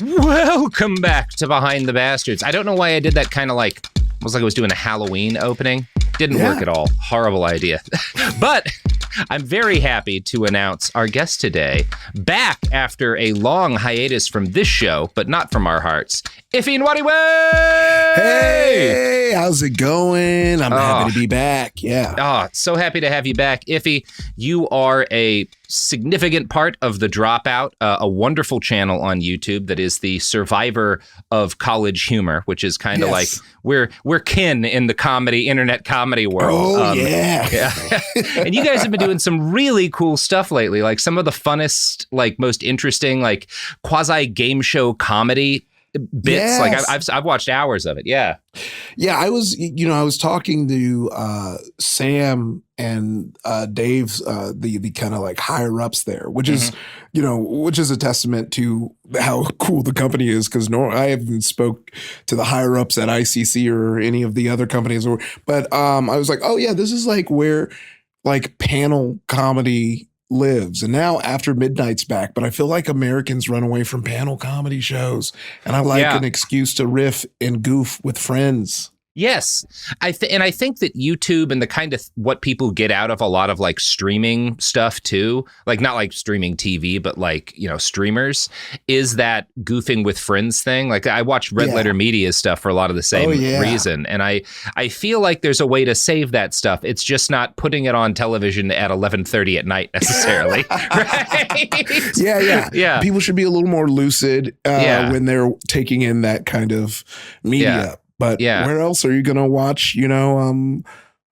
Welcome back to Behind the Bastards. I don't know why I did that kind of like, almost like I was doing a Halloween opening. Didn't work at all. Horrible idea. But I'm very happy to announce our guest today, back after a long hiatus from this show, but not from our hearts. Iffy and Wadiway! Hey, how's it going? I'm happy to be back. Yeah. Oh, so happy to have you back. Iffy, you are a significant part of The Dropout, a wonderful channel on YouTube that is the survivor of college humor, which is kind of like we're kin in the internet comedy world. Oh, yeah. And you guys have been doing some really cool stuff lately, like some of the funnest, like most interesting, like quasi game show comedy bits. Yes. Like I've watched hours of it. Yeah. Yeah, I was talking to Sam and Dave, the kind of like higher ups there, which is, which is a testament to how cool the company is. Because I haven't spoke to the higher ups at ICC or any of the other companies, but I was like, oh yeah, this is like where like panel comedy lives. And now After Midnight's back, but I feel like Americans run away from panel comedy shows, and I like an excuse to riff and goof with friends. Yes. I think that YouTube and the kind of what people get out of a lot of like streaming stuff too, like not like streaming TV, but like, streamers, is that goofing with friends thing. Like I watch Red Letter Media stuff for a lot of the same reason. And I feel like there's a way to save that stuff. It's just not putting it on television at 11:30 at night necessarily. Right? Yeah. People should be a little more lucid when they're taking in that kind of media. Yeah. But where else are you going to watch,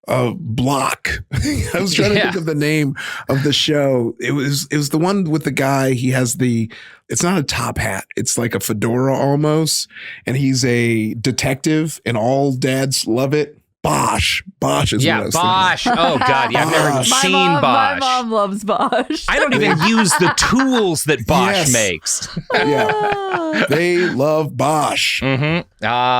Block? I was trying to think of the name of the show. It was the one with the guy. He has it's not a top hat. It's like a fedora almost. And he's a detective and all dads love it. Bosch is what I was Bosch. thinking. Oh God, I've never seen Bosch. My mom loves Bosch. I don't even use the tools that Bosch makes. Yeah, they love Bosch. Mm-hmm.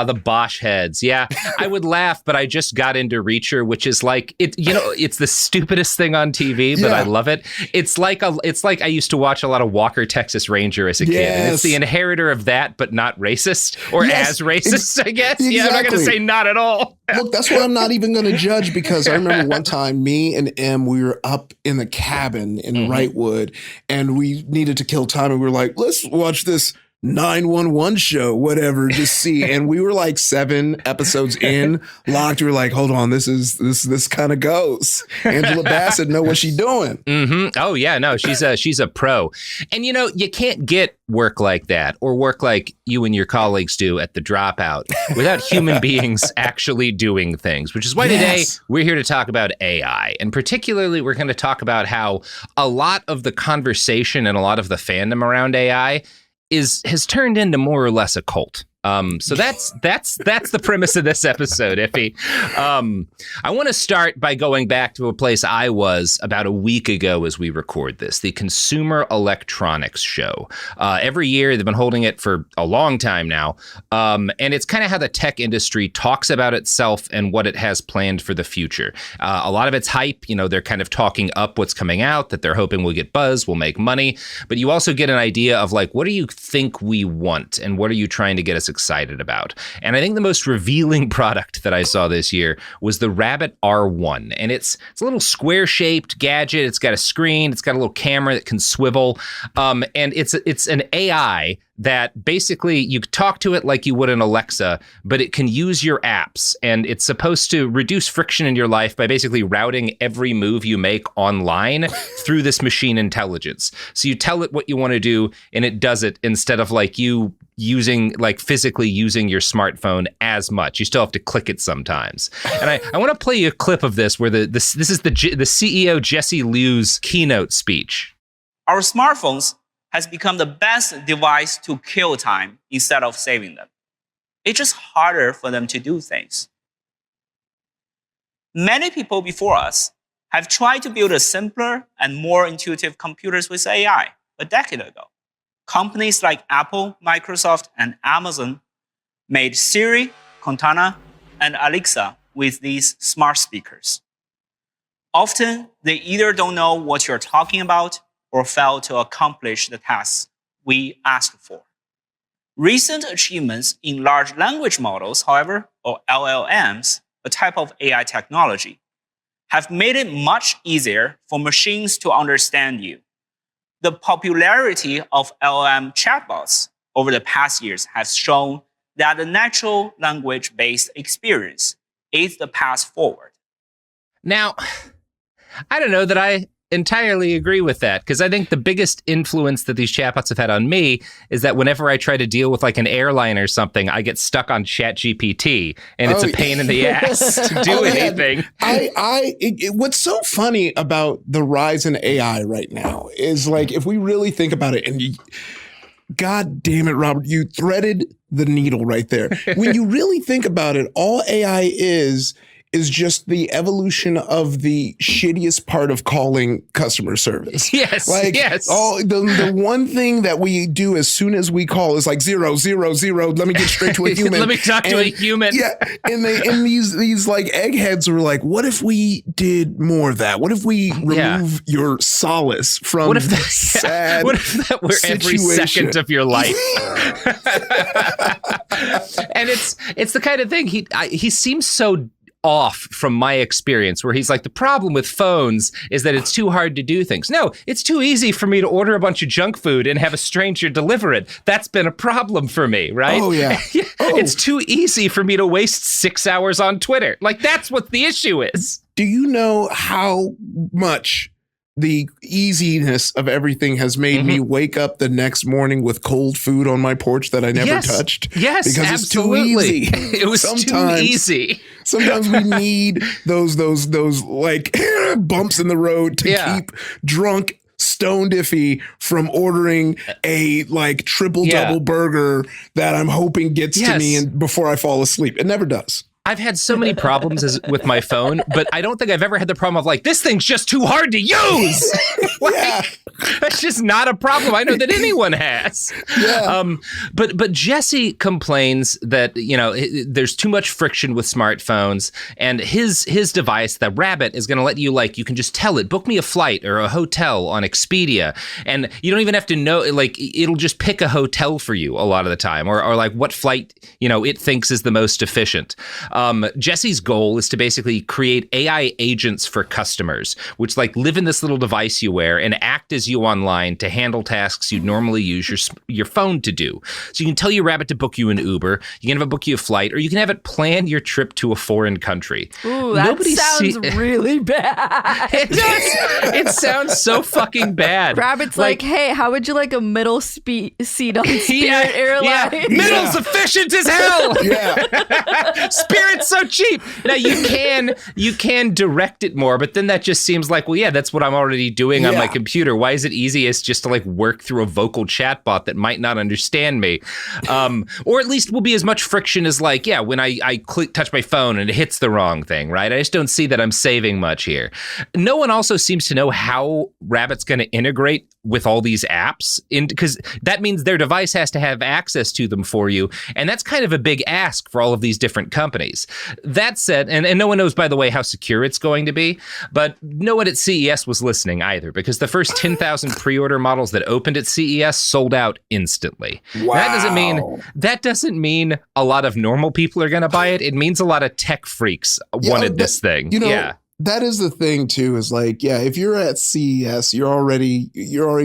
The Bosch heads. Yeah, I would laugh, but I just got into Reacher, which is like it. It's the stupidest thing on TV, but I love it. It's like I used to watch a lot of Walker Texas Ranger as a kid, and it's the inheritor of that, but not racist or as racist. I guess. Exactly. Yeah, I'm not going to say not at all. Look, that's why I'm not even going to judge, because I remember one time me and Em, we were up in the cabin in Wrightwood, and we needed to kill time, and we were like, let's watch this 911 show, whatever, just see. And we were like 7 episodes in, locked. We were like, hold on, this kind of goes. Angela Bassett know what she's doing. Mm-hmm. Oh yeah, no, she's a pro. And you can't get work like that or work like you and your colleagues do at The Dropout without human beings actually doing things, which is why today we're here to talk about AI. And particularly, we're going to talk about how a lot of the conversation and a lot of the fandom around AI has turned into more or less a cult. So that's the premise of this episode, Iffy. I want to start by going back to a place I was about a week ago as we record this, the Consumer Electronics Show. Every year, they've been holding it for a long time now. And it's kind of how the tech industry talks about itself and what it has planned for the future. A lot of it's hype. They're kind of talking up what's coming out, that they're hoping will get buzz, will make money. But you also get an idea of like, what do you think we want? And what are you trying to get us excited about? And I think the most revealing product that I saw this year was the Rabbit R1. And it's a little square-shaped gadget. It's got a screen. It's got a little camera that can swivel. And it's an AI that basically you talk to it like you would an Alexa, but it can use your apps, and it's supposed to reduce friction in your life by basically routing every move you make online through this machine intelligence. So you tell it what you want to do, and it does it instead of like you physically using your smartphone as much. You still have to click it sometimes. And I want to play you a clip of this where this is the CEO Jesse Liu's keynote speech. Our smartphones has become the best device to kill time instead of saving them. It's just harder for them to do things. Many people before us have tried to build a simpler and more intuitive computers with AI a decade ago. Companies like Apple, Microsoft, and Amazon made Siri, Cortana, and Alexa with these smart speakers. Often, they either don't know what you're talking about or fail to accomplish the tasks we asked for. Recent achievements in large language models, however, or LLMs, a type of AI technology, have made it much easier for machines to understand you. The popularity of LLM chatbots over the past years has shown that the natural language-based experience is the path forward. Now, I don't know that I entirely agree with that, because I think the biggest influence that these chatbots have had on me is that whenever I try to deal with like an airline or something, I get stuck on ChatGPT, and it's a pain in the ass to do anything. What's so funny about the rise in AI right now is, like, if we really think about it, and God damn it, Robert, you threaded the needle right there. When you really think about it, all AI is just the evolution of the shittiest part of calling customer service. Yes, like, yes. The one thing that we do as soon as we call is like 0, 0, 0. Let me get straight to a human. Let me talk to a human. Yeah, and these like eggheads were like, what if we did more of that? What if we remove your solace from what if that, sad what if that were every second of your life? And it's the kind of thing he seems so off from my experience, where he's like, the problem with phones is that it's too hard to do things. No, it's too easy for me to order a bunch of junk food and have a stranger deliver it. That's been a problem for me, right? Oh, yeah. It's too easy for me to waste 6 hours on Twitter. Like, that's what the issue is. Do you know how much the easiness of everything has made me wake up the next morning with cold food on my porch that I never touched? Yes, because absolutely. It's too easy. It was too easy. Sometimes we need those like bumps in the road to keep drunk stone diffy from ordering a like triple double burger that I'm hoping gets to me and before I fall asleep. It never does. I've had so many problems with my phone, but I don't think I've ever had the problem of like, this thing's just too hard to use. That's just not a problem I know that anyone has. But Jesse complains that, there's too much friction with smartphones, and his device, the Rabbit, is going to let you, like, you can just tell it, book me a flight or a hotel on Expedia, and you don't even have to know, like, it'll just pick a hotel for you a lot of the time, or like what flight, it thinks is the most efficient. Jesse's goal is to basically create AI agents for customers, which like live in this little device you wear and act as you online to handle tasks you'd normally use your phone to do. So you can tell your Rabbit to book you an Uber, you can have it book you a flight, or you can have it plan your trip to a foreign country. Ooh, that sounds really bad. It does. It sounds so fucking bad. Rabbit's like, hey, how would you like a middle seat on Spirit Airlines? Yeah. Middle's efficient as hell. Spirit's so cheap. Now you can direct it more, but then that just seems like, well, that's what I'm already doing on my computer. Why is it easiest just to like work through a vocal chatbot that might not understand me? Or at least will be as much friction as like, when I touch my phone and it hits the wrong thing, right? I just don't see that I'm saving much here. No one also seems to know how Rabbit's going to integrate with all these apps, because that means their device has to have access to them for you, and that's kind of a big ask for all of these different companies. That said, and no one knows, by the way, how secure it's going to be, but no one at CES was listening either, because the first 10,000 pre-order models that opened at CES sold out instantly. Wow. That doesn't mean a lot of normal people are going to buy it. It means a lot of tech freaks wanted this thing. That is the thing too, is like, if you're at CES, you're already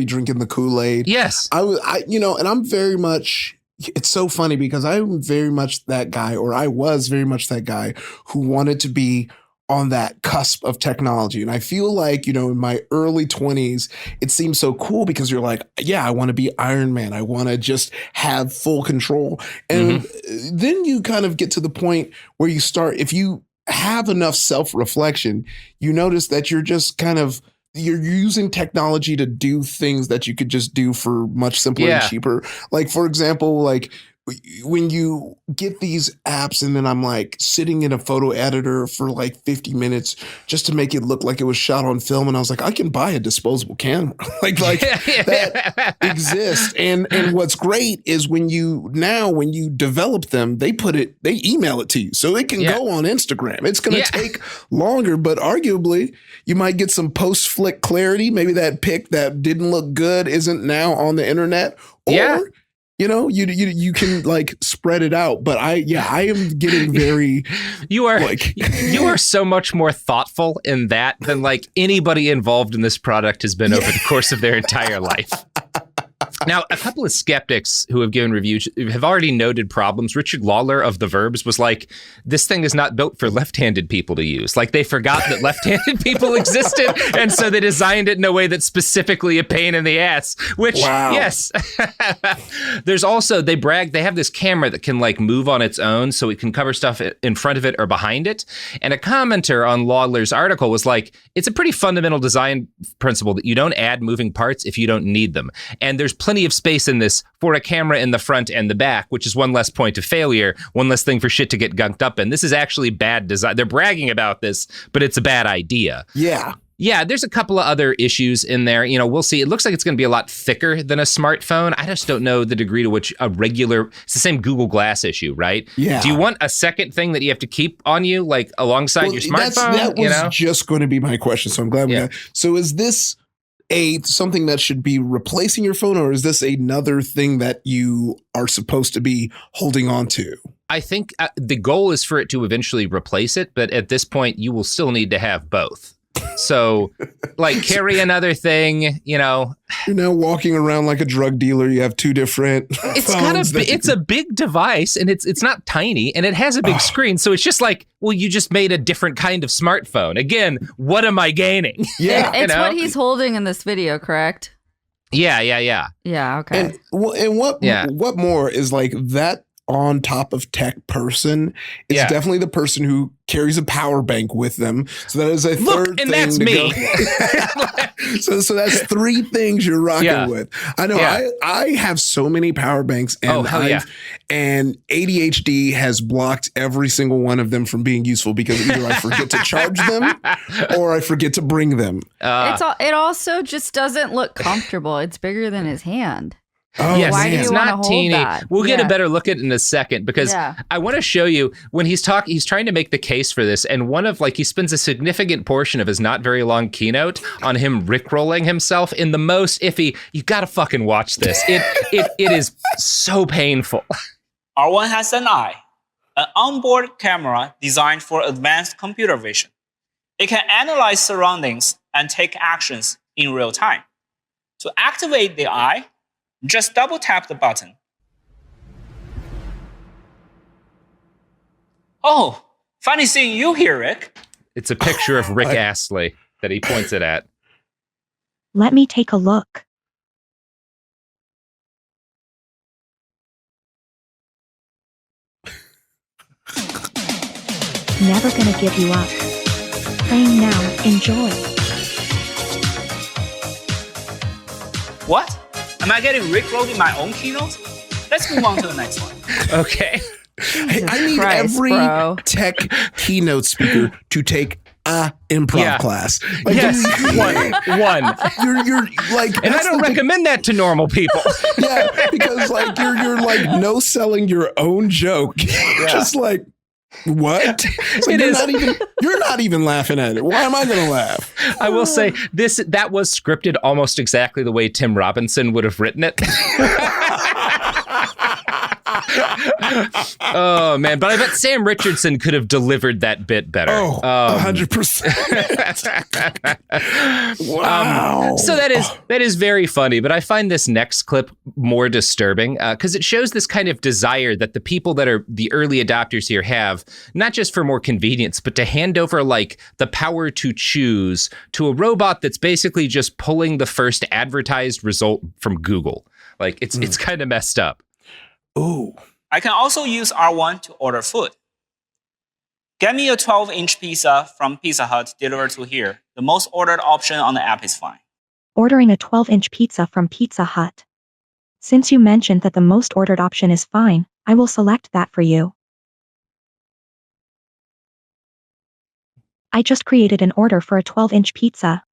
drinking the Kool-Aid. Yes. And I'm very much, it's so funny because I'm very much that guy, or I was very much that guy who wanted to be on that cusp of technology. And I feel like, in my early 20s, it seems so cool because you're like, I want to be Iron Man. I want to just have full control. And then you kind of get to the point where you start, if you have enough self-reflection, you notice that you're just you're using technology to do things that you could just do for much simpler and cheaper. Like, for example, like when you get these apps and then I'm like sitting in a photo editor for like 50 minutes just to make it look like it was shot on film. And I was like, I can buy a disposable camera. like that exists. And what's great is when you develop them, they email it to you. So it can go on Instagram. It's going to take longer, but arguably you might get some post-flick clarity. Maybe that pic that didn't look good isn't now on the internet. Or You can like spread it out, but I am getting very. You are so much more thoughtful in that than like anybody involved in this product has been over the course of their entire life. Now, a couple of skeptics who have given reviews have already noted problems. Richard Lawler of The Verbs was like, this thing is not built for left-handed people to use. Like, they forgot that left-handed people existed, and so they designed it in a way that's specifically a pain in the ass, which, yes. There's also, they have this camera that can, like, move on its own, so it can cover stuff in front of it or behind it. And a commenter on Lawler's article was like, it's a pretty fundamental design principle that you don't add moving parts if you don't need them. And there's plenty of space in this for a camera in the front and the back, which is one less point of failure, one less thing for shit to get gunked up in. This is actually bad design. They're bragging about this, but it's a bad idea. Yeah. Yeah, there's a couple of other issues in there. We'll see. It looks like it's going to be a lot thicker than a smartphone. I just don't know the degree to which it's the same Google Glass issue, right? Yeah. Do you want a second thing that you have to keep on you, like alongside your smartphone? That was just going to be my question, so I'm glad we got. So is this something that should be replacing your phone, or is this another thing that you are supposed to be holding on to? I think the goal is for it to eventually replace it, but at this point, you will still need to have both. So, like, carry another thing, You're now walking around like a drug dealer. You have two different phones. It's a big device, and it's not tiny, and it has a big screen. So it's just like, well, you just made a different kind of smartphone. Again, what am I gaining? Yeah, it's what he's holding in this video, correct? Yeah. Yeah. Okay. And what more is like that on top of tech person is definitely the person who carries a power bank with them. So that is a third thing. That's me. So that's three things you're rocking with. I know I have so many power banks, and and ADHD has blocked every single one of them from being useful because either I forget to charge them or I forget to bring them. It also just doesn't look comfortable. It's bigger than his hand. Oh, yes, why do you it's want to not hold teeny. that? We'll get a better look at it in a second because I want to show you when he's trying to make the case for this, and he spends a significant portion of his not very long keynote on him rickrolling himself in the most iffy. You got to fucking watch this. It is so painful. R1 has an eye, an onboard camera designed for advanced computer vision. It can analyze surroundings and take actions in real time. To activate the eye, just double tap the button. Oh, funny seeing you here, Rick. It's a picture of Rick Astley that he points it at. Let me take a look. Never gonna give you up. Playing now, enjoy. What? Am I getting rickrolled in my own keynote? Let's move on to the next one. Okay. Hey, I need every tech keynote speaker to take a improv class. Like, yes, one. You're like, and I don't recommend that to normal people. Yeah, because like you're like no selling your own joke. Just like, what? Like you're not even laughing at it. Why am I going to laugh? I will say that was scripted almost exactly the way Tim Robinson would have written it. Oh man, but I bet Sam Richardson could have delivered that bit better. Oh, 100%. Wow. So that is very funny, but I find this next clip more disturbing because it shows this kind of desire that the people that are the early adopters here have, not just for more convenience, but to hand over like the power to choose to a robot that's basically just pulling the first advertised result from Google. Like it's kind of messed up. Ooh. I can also use R1 to order food. Get me a 12-inch pizza from Pizza Hut delivered to here. The most ordered option on the app is fine. Ordering a 12-inch pizza from Pizza Hut. Since you mentioned that the most ordered option is fine, I will select that for you. I just created an order for a 12-inch pizza.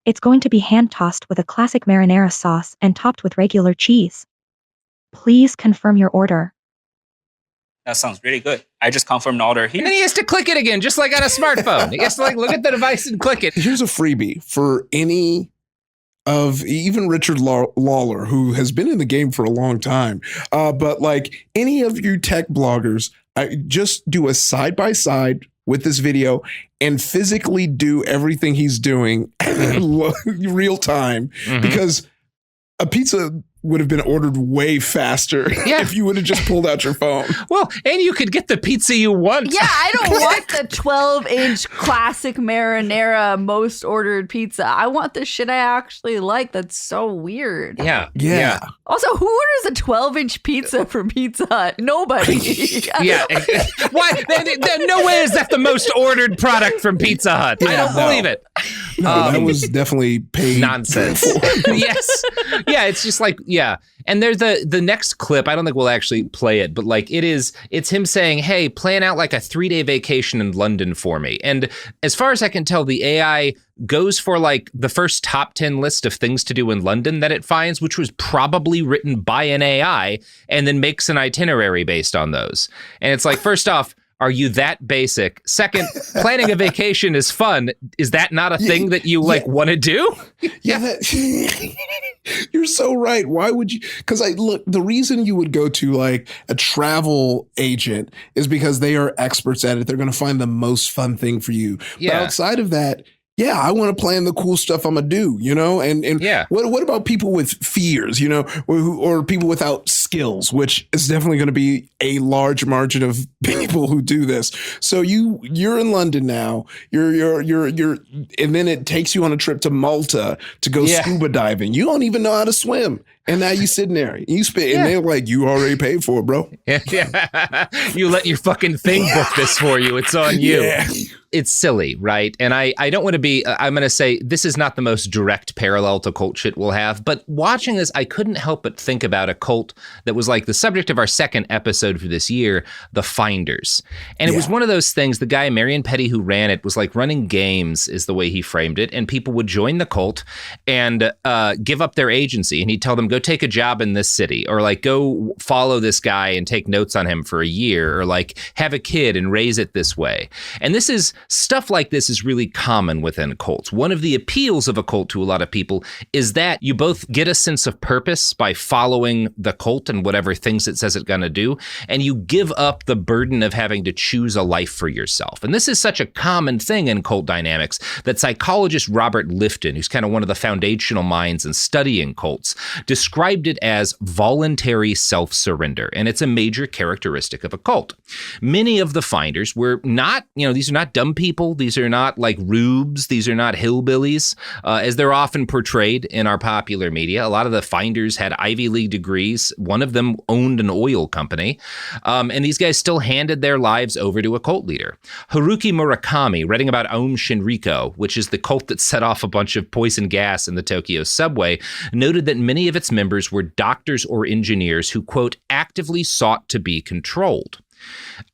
It's going to be hand-tossed with a classic marinara sauce and topped with regular cheese. Please confirm your order. That sounds really good. I just confirmed the order here. And then he has to click it again, just like on a smartphone. He has to like look at the device and click it. Here's a freebie for any of even Richard Lawler, who has been in the game for a long time. But like any of you tech bloggers, just do a side-by-side with this video and physically do everything he's doing real time, because a pizza would have been ordered way faster if you would have just pulled out your phone. Well, and you could get the pizza you want. Yeah, I don't want the 12-inch classic marinara most ordered pizza. I want the shit I actually like. That's so weird. Yeah. Also, who orders a 12-inch pizza from Pizza Hut? Nobody. Yeah. Why? No way is that the most ordered product from Pizza Hut. I don't believe it. No, that was definitely paid. Nonsense. Yes. Yeah, it's just like, yeah. And there's the next clip, I don't think we'll actually play it, but like it's him saying, hey, plan out like a 3-day vacation in London for me. And as far as I can tell, the AI goes for like the first top 10 list of things to do in London that it finds, which was probably written by an AI, and then makes an itinerary based on those. And it's like, first off, are you that basic? Second, planning a vacation is fun. Is that not a thing that you want to do? Yeah, you're so right. Why would you? Because look, the reason you would go to like a travel agent is because they are experts at it. They're going to find the most fun thing for you. Yeah. But outside of that, yeah, I want to plan the cool stuff I'm gonna do, and what about people with fears, or people without skills, which is definitely going to be a large margin of people who do this. So you're in London now, you're and then it takes you on a trip to Malta to go scuba diving. You don't even know how to swim. And now you sitting there, and they're like, you already paid for it, bro. Yeah. You let your fucking thing book this for you. It's on you. Yeah. It's silly, right? And I don't want to be, I'm going to say this is not the most direct parallel to cult shit we'll have, but watching this, I couldn't help but think about a cult that was like the subject of our second episode for this year, The Finders. And it was one of those things, the guy, Marion Petty, who ran it, was like running games is the way he framed it. And people would join the cult and give up their agency. And he'd tell them, go take a job in this city, or like go follow this guy and take notes on him for a year, or like have a kid and raise it this way. And this is stuff like this is really common within cults. One of the appeals of a cult to a lot of people is that you both get a sense of purpose by following the cult and whatever things it says it's going to do, and you give up the burden of having to choose a life for yourself. And this is such a common thing in cult dynamics that psychologist Robert Lifton, who's kind of one of the foundational minds in studying cults, described it as voluntary self-surrender, and it's a major characteristic of a cult. Many of the finders were not, these are not dumb people. These are not like rubes. These are not hillbillies, as they're often portrayed in our popular media. A lot of the finders had Ivy League degrees. One of them owned an oil company. And these guys still handed their lives over to a cult leader. Haruki Murakami, writing about Aum Shinrikyo, which is the cult that set off a bunch of poison gas in the Tokyo subway, noted that many of its members were doctors or engineers who, quote, actively sought to be controlled.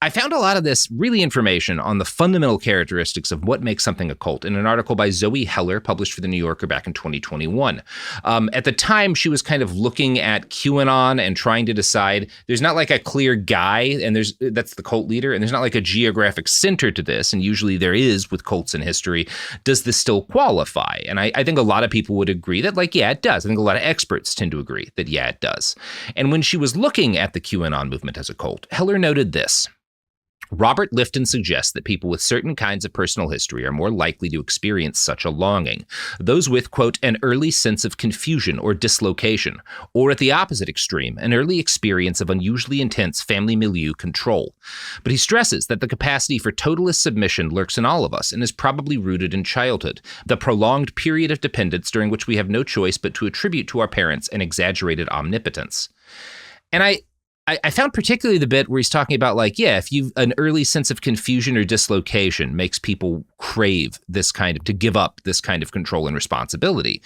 I found a lot of this really information on the fundamental characteristics of what makes something a cult in an article by Zoe Heller published for The New Yorker back in 2021. At the time, she was kind of looking at QAnon and trying to decide there's not like a clear guy, and that's the cult leader, and there's not like a geographic center to this, and usually there is with cults in history. Does this still qualify? And I think a lot of people would agree that, like, yeah, it does. I think a lot of experts tend to agree that, yeah, it does. And when she was looking at the QAnon movement as a cult, Heller noted this. Robert Lifton suggests that people with certain kinds of personal history are more likely to experience such a longing. Those with, quote, an early sense of confusion or dislocation, or at the opposite extreme, an early experience of unusually intense family milieu control. But he stresses that the capacity for totalist submission lurks in all of us and is probably rooted in childhood, the prolonged period of dependence during which we have no choice but to attribute to our parents an exaggerated omnipotence. And I found particularly the bit where he's talking about, like, yeah, if an early sense of confusion or dislocation makes people crave this kind of, to give up this kind of control and responsibility.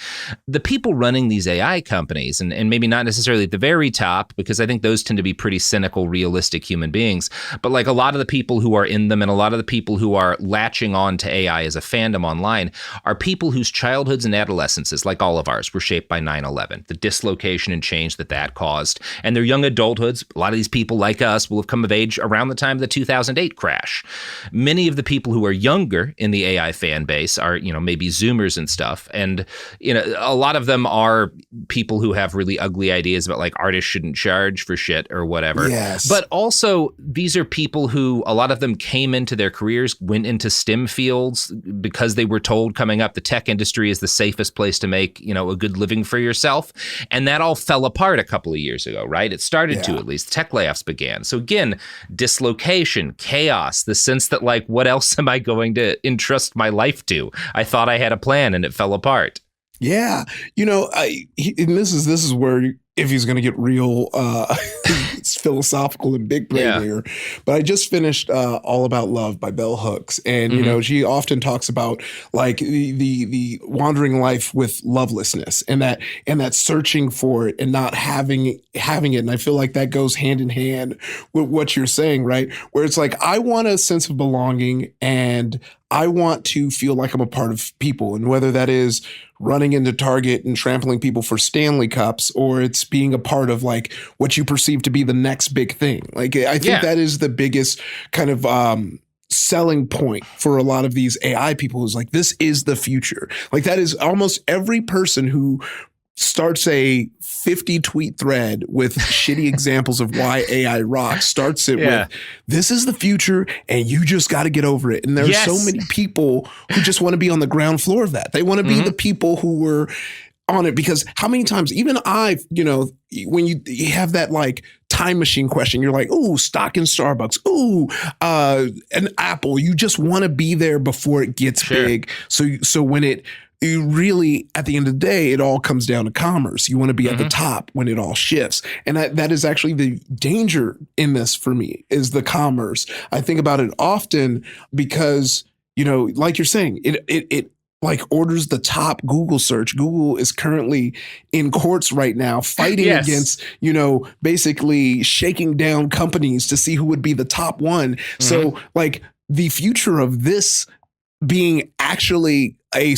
The people running these AI companies, and maybe not necessarily at the very top, because I think those tend to be pretty cynical, realistic human beings, but like a lot of the people who are in them and a lot of the people who are latching on to AI as a fandom online are people whose childhoods and adolescences, like all of ours, were shaped by 9/11, the dislocation and change that caused, and their young adulthoods. A lot of these people, like us, will have come of age around the time of the 2008 crash. Many of the people who are younger in in the AI fan base are, maybe Zoomers and stuff. And, a lot of them are people who have really ugly ideas about like artists shouldn't charge for shit or whatever. Yes. But also these are people who, a lot of them came into their careers, went into STEM fields because they were told coming up the tech industry is the safest place to make, a good living for yourself. And that all fell apart a couple of years ago, right? It started to, at least. Tech layoffs began. So again, dislocation, chaos, the sense that like, what else am I going to entrust my life to? I thought I had a plan and it fell apart. Yeah. And this is where, if he's going to get real it's philosophical and big brain here. But I just finished All About Love by Bell Hooks. And, she often talks about like the wandering life with lovelessness and that searching for it and not having it. And I feel like that goes hand in hand with what you're saying, right? Where it's like, I want a sense of belonging and I want to feel like I'm a part of people. And whether that is running into Target and trampling people for Stanley Cups, or it's being a part of like what you perceive to be the next big thing. Like, I think that is the biggest kind of selling point for a lot of these AI people is like, this is the future. Like that is almost every person who starts a 50 tweet thread with shitty examples of why AI rocks, starts it with, this is the future and you just got to get over it. And there's so many people who just want to be on the ground floor of that. They want to be the people who were on it, because how many times, even I, when you have that like time machine question, you're like, ooh, stock in Starbucks, ooh, an Apple, you just want to be there before it gets big. So when you really, at the end of the day, it all comes down to commerce. You want to be at the top when it all shifts. And that is actually the danger in this for me, is the commerce. I think about it often because, like you're saying, it like orders the top Google search. Google is currently in courts right now fighting against, basically shaking down companies to see who would be the top one. So like the future of this being actually a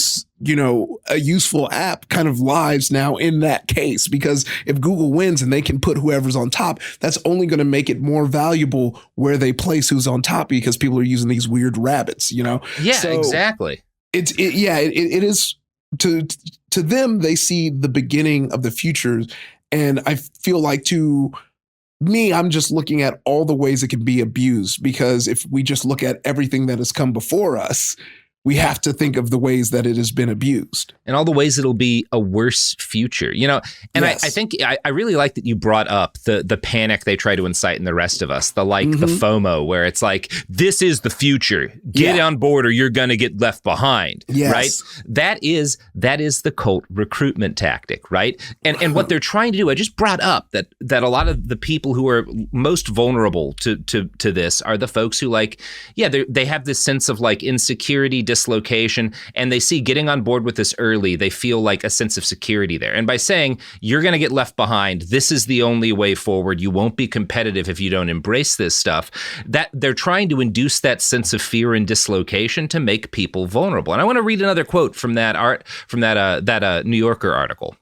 useful app kind of lies now in that case, because if Google wins and they can put whoever's on top, that's only going to make it more valuable where they place who's on top, because people are using these weird rabbits, Yeah, so exactly. It is to them, they see the beginning of the future. And I feel like to me, I'm just looking at all the ways it can be abused, because if we just look at everything that has come before us, we have to think of the ways that it has been abused. And all the ways it'll be a worse future, And I think I really like that you brought up the panic they try to incite in the rest of us, the FOMO, where it's like, this is the future. Get on board or you're going to get left behind, right? That is the cult recruitment tactic, right? And what they're trying to do, I just brought up that a lot of the people who are most vulnerable to this are the folks who they have this sense of like insecurity, dislocation, and they see getting on board with this early, they feel like a sense of security there. And by saying you're going to get left behind, this is the only way forward, you won't be competitive if you don't embrace this stuff, that they're trying to induce that sense of fear and dislocation to make people vulnerable. And I want to read another quote from that New Yorker article.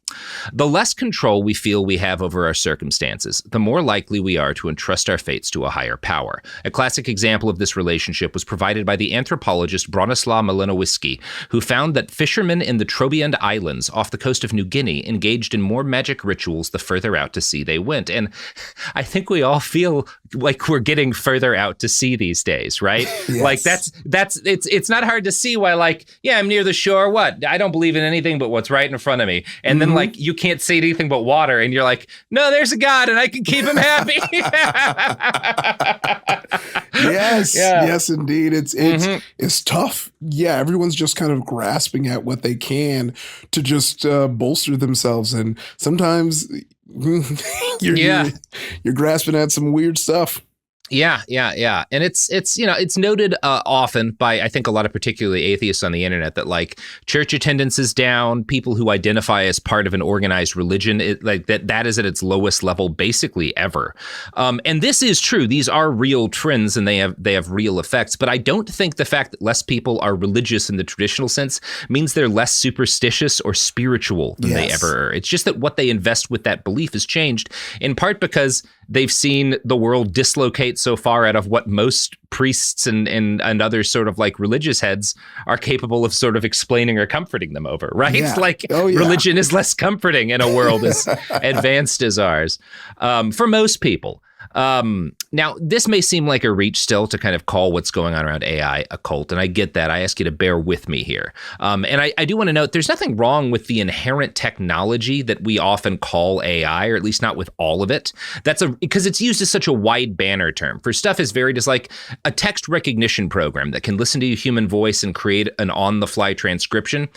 The less control we feel we have over our circumstances, the more likely we are to entrust our fates to a higher power. A classic example of this relationship was provided by the anthropologist Bronislaw Malinowski, who found that fishermen in the Trobriand Islands off the coast of New Guinea engaged in more magic rituals the further out to sea they went. And I think we all feel like we're getting further out to sea these days, right? Yes. Like it's not hard to see why, I'm near the shore. What? I don't believe in anything but what's right in front of me. And then you can't see anything but water, and you're like, no, there's a God and I can keep him happy. Yes, indeed. It's tough. Yeah, everyone's just kind of grasping at what they can to just bolster themselves, and sometimes you're grasping at some weird stuff. Yeah. And it's noted often by, I think, a lot of particularly atheists on the internet that church attendance is down. People who identify as part of an organized religion, that is at its lowest level basically ever. And this is true. These are real trends and they have real effects. But I don't think the fact that less people are religious in the traditional sense means they're less superstitious or spiritual than they ever are. It's just that what they invest with that belief has changed, in part because they've seen the world dislocate so far out of what most priests and other sort of like religious heads are capable of sort of explaining or comforting them over, right? Yeah. Like Oh, yeah. religion is less comforting in a world as advanced as ours, for most people. Now, this may seem like a reach still to kind of call what's going on around AI a cult, and I get that. I ask you to bear with me here. And I do want to note there's nothing wrong with the inherent technology that we often call AI, or at least not with all of it. Because it's used as such a wide banner term for stuff as varied as like a text recognition program that can listen to your human voice and create an on-the-fly transcription.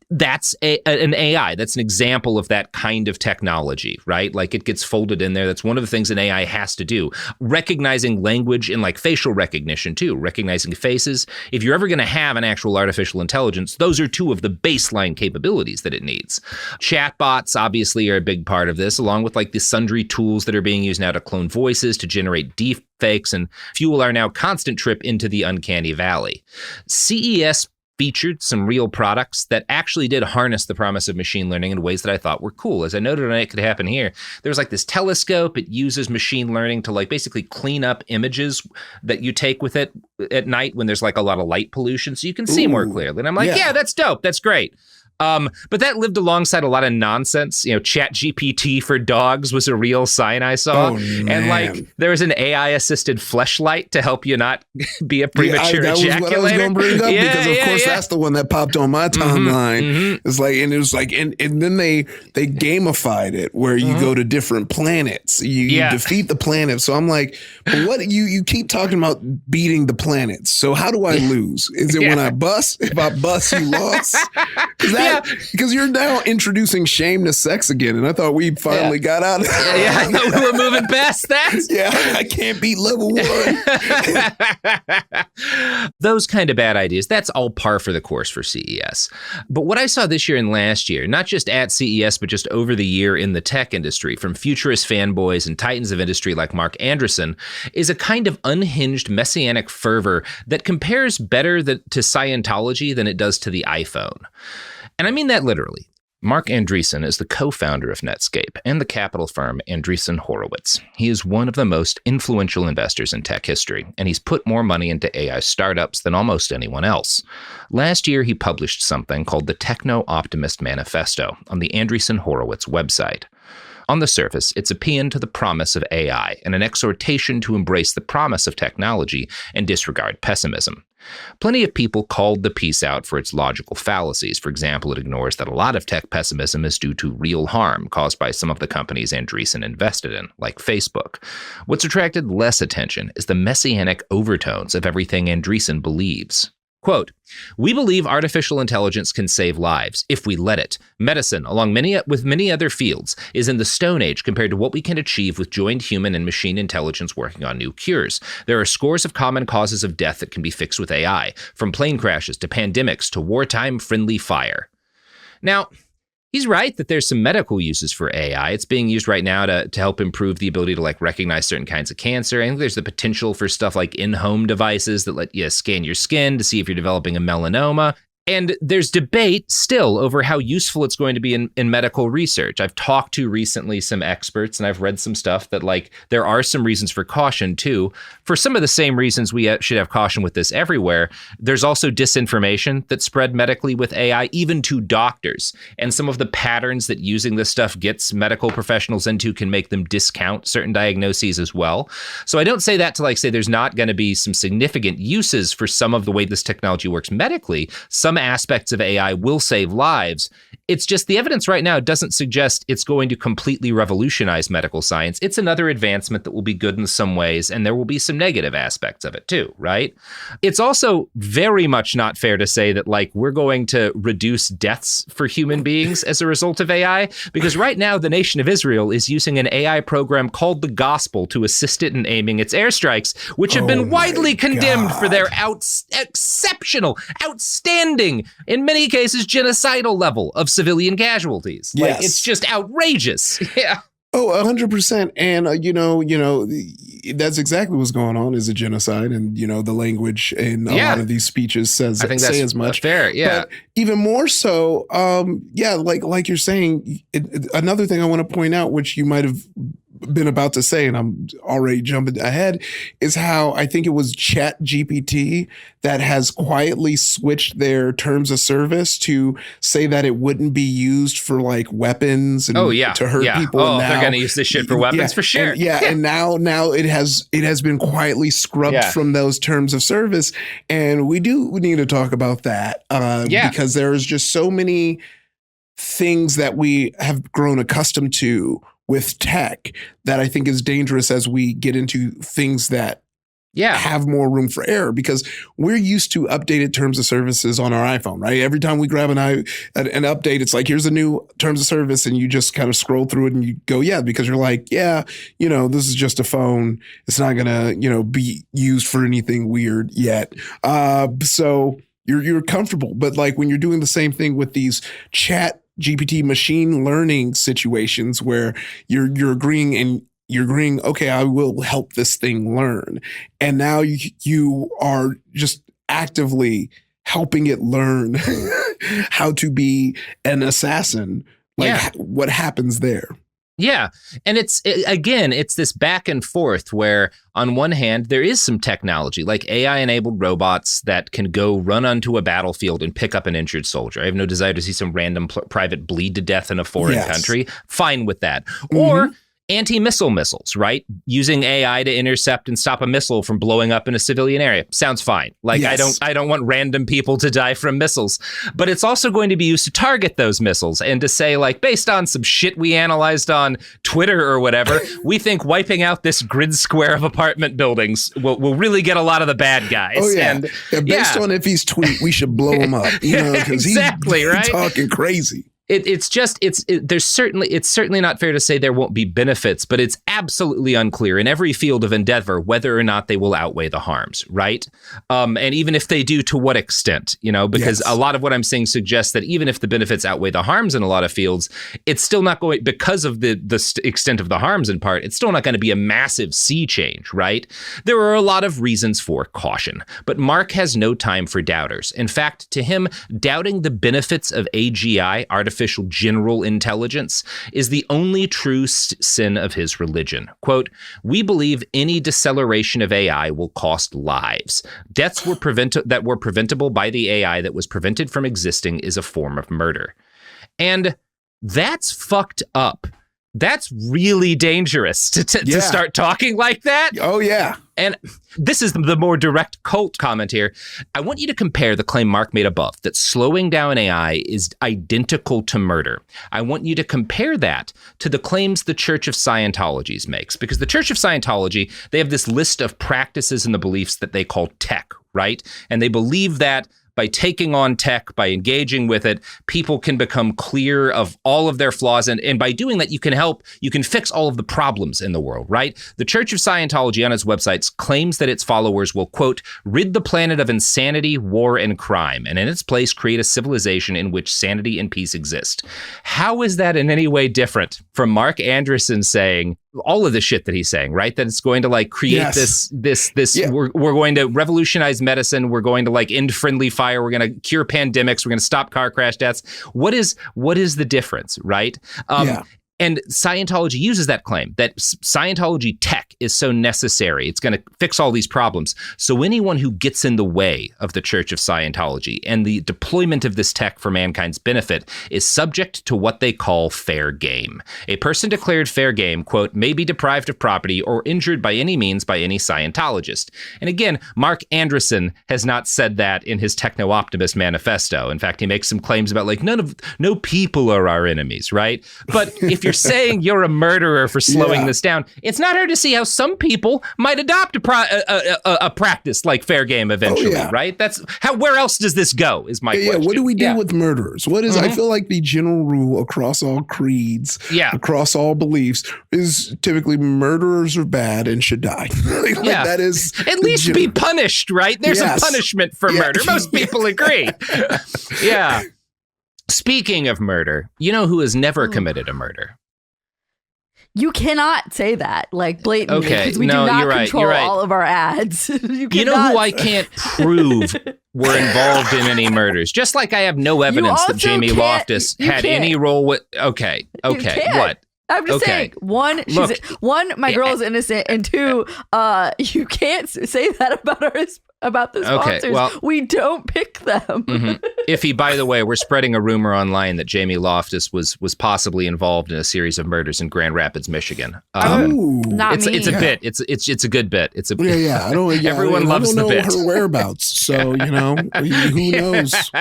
That's an AI. That's an example of that kind of technology, right? Like it gets folded in there. That's one of the things an AI has to do. Recognizing language and like facial recognition too, recognizing faces. If you're ever going to have an actual artificial intelligence, those are two of the baseline capabilities that it needs. Chatbots obviously are a big part of this, along with like the sundry tools that are being used now to clone voices, to generate deepfakes, and fuel our now constant trip into the uncanny valley. CES featured some real products that actually did harness the promise of machine learning in ways that I thought were cool. As I noted on It Could Happen Here, there's like this telescope. It uses machine learning to like basically clean up images that you take with it at night when there's like a lot of light pollution, so you can see more clearly. And I'm like, yeah, that's dope. That's great. But that lived alongside a lot of nonsense. You know, ChatGPT for dogs was a real sign I saw. And like there was an AI assisted Fleshlight to help you not be a premature that ejaculator. was what I was going to bring up because of course that's the one that popped on my timeline. It's like, and it was like, and then they gamified it where you go to different planets. You defeat the planet. So I'm like, but what you keep talking about beating the planets. So how do I lose? Is it when I bust? If I bust, you lost? Because you're now introducing shame to sex again, and I thought we finally got out of that. I thought we were moving past that. I can't beat level 1. Those kind of bad ideas, that's all par for the course for CES. But what I saw this year and last year, not just at CES, but just over the year in the tech industry, from futurist fanboys and titans of industry like Mark Andreessen, is a kind of unhinged messianic fervor that compares better to Scientology than it does to the iPhone. And I mean that literally. Mark Andreessen is the co-founder of Netscape and the capital firm Andreessen Horowitz. He is one of the most influential investors in tech history, and he's put more money into AI startups than almost anyone else. Last year, he published something called the Techno-optimist manifesto on the Andreessen Horowitz website. On the surface, it's a paean to the promise of AI and an exhortation to embrace the promise of technology and disregard pessimism. Plenty of people called the piece out for its logical fallacies. For example, it ignores that a lot of tech pessimism is due to real harm caused by some of the companies Andreessen invested in, like Facebook. What's attracted less attention is the messianic overtones of everything Andreessen believes. Quote, "We believe artificial intelligence can save lives if we let it. Medicine, along with many other fields, is in the Stone Age compared to what we can achieve with joined human and machine intelligence working on new cures. There are scores of common causes of death that can be fixed with AI, from plane crashes to pandemics to wartime friendly fire." Now, he's right that there's some medical uses for AI. It's being used right now to help improve the ability to like recognize certain kinds of cancer. I think there's the potential for stuff like in-home devices that let you scan your skin to see if you're developing a melanoma. And there's debate still over how useful it's going to be in medical research. I've talked to recently some experts, and I've read some stuff that like there are some reasons for caution too. For some of the same reasons we should have caution with this everywhere, there's also disinformation that's spread medically with AI, even to doctors. And some of the patterns that using this stuff gets medical professionals into can make them discount certain diagnoses as well. So I don't say that to like say there's not going to be some significant uses for some of the way this technology works medically. Some aspects of AI will save lives. It's just the evidence right now doesn't suggest it's going to completely revolutionize medical science. It's another advancement that will be good in some ways, and there will be some negative aspects of it too, right? It's also very much not fair to say that like we're going to reduce deaths for human beings as a result of AI, because right now the nation of Israel is using an AI program called the Gospel to assist it in aiming its airstrikes, which have been widely condemned for their exceptional, outstanding, in many cases, genocidal level of civilian casualties. Yes. Like, it's just outrageous. Yeah. Oh, 100%. And, that's exactly what's going on is a genocide. And, the language in a lot of these speeches say as much. Fair, yeah. But even more so, like you're saying, another thing I want to point out, which you might have been about to say, and I'm already jumping ahead, is how I think it was Chat GPT that has quietly switched their terms of service to say that it wouldn't be used for like weapons and to hurt people. Oh, and now, they're going to use this shit for weapons for sure. And now it has been quietly scrubbed from those terms of service. And we need to talk about that because there's just so many things that we have grown accustomed to with tech that I think is dangerous as we get into things that have more room for error, because we're used to updated terms of services on our iPhone, right? Every time we grab an update, it's like, here's a new terms of service, and you just kind of scroll through it and you go, because you're like, this is just a phone. It's not gonna, be used for anything weird yet. So you're comfortable. But like when you're doing the same thing with these Chat GPT machine learning situations where you're agreeing, okay, I will help this thing learn. And now you are just actively helping it learn how to be an assassin. What happens there? Yeah. And it's this back and forth where on one hand, there is some technology like AI-enabled robots that can go run onto a battlefield and pick up an injured soldier. I have no desire to see some random private bleed to death in a foreign country. Fine with that. Or anti-missile missiles, right? Using AI to intercept and stop a missile from blowing up in a civilian area. Sounds fine. I don't want random people to die from missiles. But it's also going to be used to target those missiles and to say, like, based on some shit we analyzed on Twitter or whatever, we think wiping out this grid square of apartment buildings will really get a lot lot of the bad guys. Oh, yeah. And based on if he's tweet, we should blow him up. Because he's talking crazy. It's certainly not fair to say there won't be benefits, but it's absolutely unclear in every field of endeavor whether or not they will outweigh the harms, right? And even if they do, to what extent, because a lot of what I'm saying suggests that even if the benefits outweigh the harms in a lot of fields, it's still not going, because of the extent of the harms in part, it's still not going to be a massive sea change, right? There are a lot of reasons for caution, but Mark has no time for doubters. In fact, to him, doubting the benefits of AGI, artificial general intelligence, is the only true sin of his religion. Quote, "We believe any deceleration of AI will cost lives. Deaths that were preventable by the AI that was prevented from existing is a form of murder." And that's fucked up. That's really dangerous to start talking like that. Oh, yeah. And this is the more direct cult comment here. I want you to compare the claim Mark made above, that slowing down AI is identical to murder. I want you to compare that to the claims the Church of Scientology makes, because the Church of Scientology, they have this list of practices and the beliefs that they call tech, right? And they believe that by taking on tech, by engaging with it, people can become clear of all of their flaws. And by doing that, you can fix all of the problems in the world, right? The Church of Scientology on its websites claims that its followers will, quote, "rid the planet of insanity, war, and crime, and in its place create a civilization in which sanity and peace exist." How is that in any way different from Mark Andreessen saying all of the shit that he's saying, right? That it's going to like create this, we're going to revolutionize medicine. We're going to like end friendly fire. We're going to cure pandemics. We're going to stop car crash deaths. What is the difference, right? And Scientology uses that claim that Scientology tech is so necessary. It's going to fix all these problems. So anyone who gets in the way of the Church of Scientology and the deployment of this tech for mankind's benefit is subject to what they call fair game. A person declared fair game, quote, "may be deprived of property or injured by any means by any Scientologist." And again, Mark Andreessen has not said that in his Techno-optimist manifesto. In fact, he makes some claims about like no people are our enemies, right? But if you're saying you're a murderer for slowing this down, it's not hard to see how some people might adopt a practice like fair game eventually, right? That's how. Where else does this go? Is my question. What do we do with murderers? What is? I feel like the general rule across all creeds, across all beliefs, is typically murderers are bad and should die. That is at least be punished, right? There's a punishment for murder. Most people agree. Yeah. Speaking of murder, you know who has never committed a murder? You cannot say that like blatantly because we do not control all of our ads. You know who I can't prove were involved in any murders? Just like I have no evidence that Jamie Loftus had any role with. Okay. What? I'm just Okay. saying, one, my girl is innocent, and two, you can't say that about the sponsors. Okay, well- we don't pick them. Iffy, by the way, we're spreading a rumor online that Jamie Loftus was possibly involved in a series of murders in Grand Rapids, Michigan. Ooh. Not it's me. a bit. It's a good bit. It's a Yeah. I don't. Yeah, Everyone loves I don't the know bit. her whereabouts. So who knows?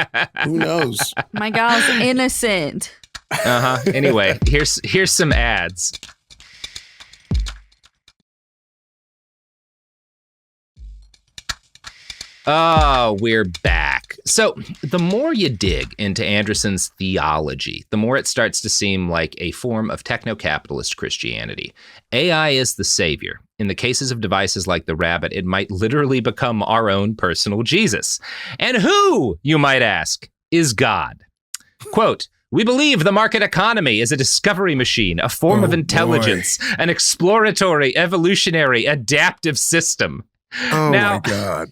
Who knows? My gal's innocent. Anyway, here's some ads. Oh, we're back. So the more you dig into Andreessen's theology, the more it starts to seem like a form of techno-capitalist Christianity. AI is the savior. In the cases of devices like the rabbit, it might literally become our own personal Jesus. And who, you might ask, is God? Quote, "We believe the market economy is a discovery machine, a form of intelligence, an exploratory, evolutionary, adaptive system." Oh Now, my God.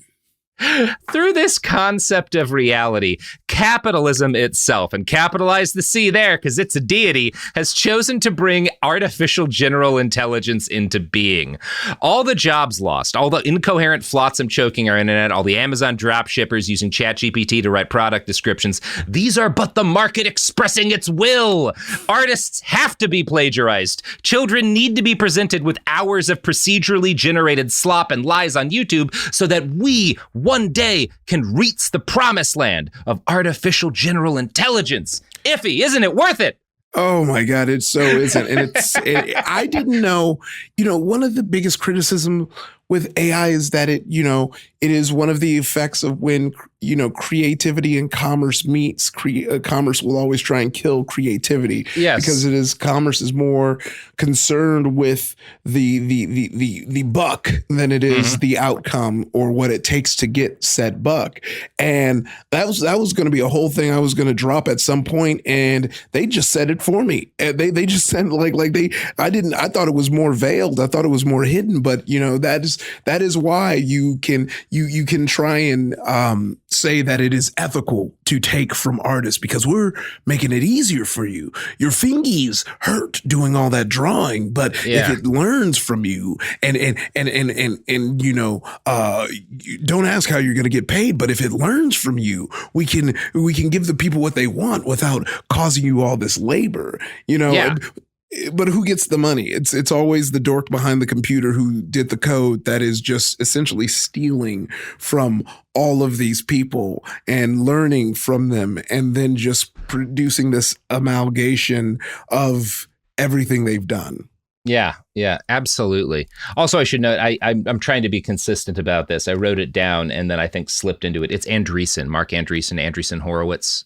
through this concept of reality, capitalism itself, and capitalize the C there because it's a deity, has chosen to bring artificial general intelligence into being. All the jobs lost, all the incoherent flotsam choking our internet, all the Amazon drop shippers using ChatGPT to write product descriptions, these are but the market expressing its will. Artists have to be plagiarized. Children need to be presented with hours of procedurally generated slop and lies on YouTube so that we one day can reach the promised land of artificial general intelligence. Iffy, isn't it worth it? Oh my God, it so isn't. And I didn't know, one of the biggest criticism with AI is that it is one of the effects of when, creativity and commerce meets. Commerce will always try and kill creativity. Yes. Because commerce is more concerned with the buck than it is the outcome or what it takes to get said buck. And that was going to be a whole thing I was going to drop at some point, and they just said it for me. And they just said I thought it was more veiled. I thought it was more hidden, but that is why you can try and say that it is ethical to take from artists because we're making it easier for you. Your fingies hurt doing all that drawing, but if it learns from you and don't ask how you're going to get paid, but if it learns from you, we can give the people what they want without causing you all this labor, But who gets the money? It's always the dork behind the computer who did the code that is just essentially stealing from all of these people and learning from them and then just producing this amalgamation of everything they've done. Yeah, absolutely. Also, I should note, I'm trying to be consistent about this. I wrote it down and then I think slipped into it. It's Andreessen, Mark Andreessen Horowitz.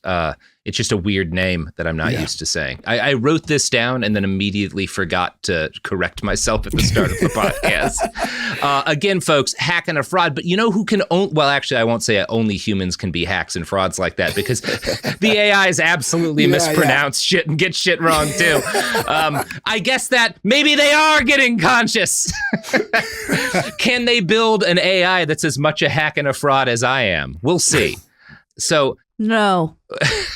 It's just a weird name that I'm not used to saying. I wrote this down and then immediately forgot to correct myself at the start of the podcast. Again, folks, hack and a fraud, but you know who can well, actually, I won't say only humans can be hacks and frauds like that because the AIs absolutely mispronounce shit and get shit wrong too. I guess that maybe they are getting conscious. Can they build an AI that's as much a hack and a fraud as I am? We'll see. So no.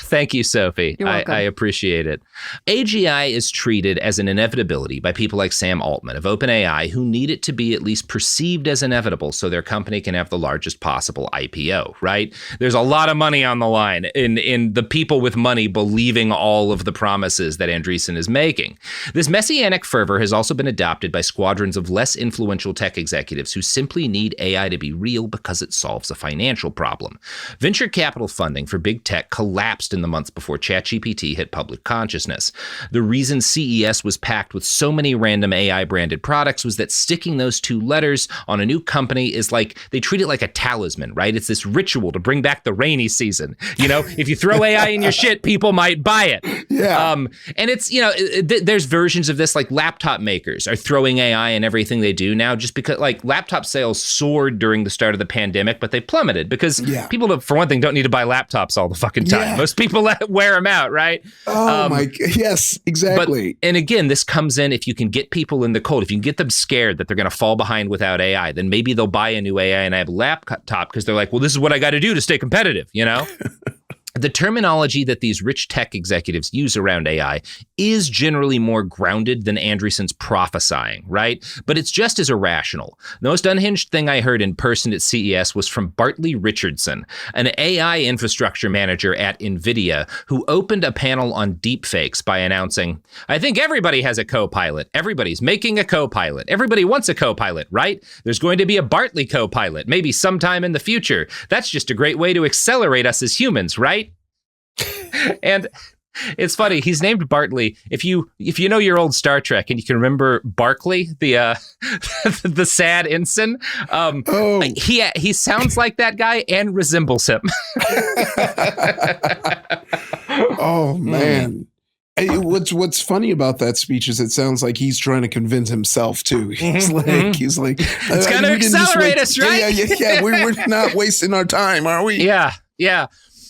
Thank you, Sophie. You're welcome. I appreciate it. AGI is treated as an inevitability by people like Sam Altman of OpenAI who need it to be at least perceived as inevitable so their company can have the largest possible IPO, right? There's a lot of money on the line in the people with money believing all of the promises that Andreessen is making. This messianic fervor has also been adopted by squadrons of less influential tech executives who simply need AI to be real because it solves a financial problem. Venture capital funding for big tech collapsed in the months before ChatGPT hit public consciousness. The reason CES was packed with so many random AI-branded products was that sticking those two letters on a new company is like, they treat it like a talisman, right? It's this ritual to bring back the rainy season. If you throw AI in your shit, people might buy it. Yeah. And it's, there's versions of this, like laptop makers are throwing AI in everything they do now just because, like, laptop sales soared during the start of the pandemic, but they plummeted because people, for one thing, don't need to buy laptops all the fucking time. Yeah. Most people wear them out, right? Yes, exactly. And again, this comes in if you can get people in the cold, if you can get them scared that they're going to fall behind without AI, then maybe they'll buy a new AI and have a laptop because they're like, well, this is what I got to do to stay competitive, The terminology that these rich tech executives use around AI is generally more grounded than Andreessen's prophesying, right? But it's just as irrational. The most unhinged thing I heard in person at CES was from Bartley Richardson, an AI infrastructure manager at NVIDIA, who opened a panel on deepfakes by announcing, I think everybody has a co-pilot. Everybody's making a co-pilot. Everybody wants a co-pilot, right? There's going to be a Bartley co-pilot, maybe sometime in the future. That's just a great way to accelerate us as humans, right? And it's funny, he's named Bartley. If you know your old Star Trek and you can remember Barclay, the the sad ensign, he sounds like that guy and resembles him. Oh man. Hey, what's funny about that speech is it sounds like he's trying to convince himself too. He's like, it's going to accelerate us, right? Yeah. We're not wasting our time, are we? Yeah.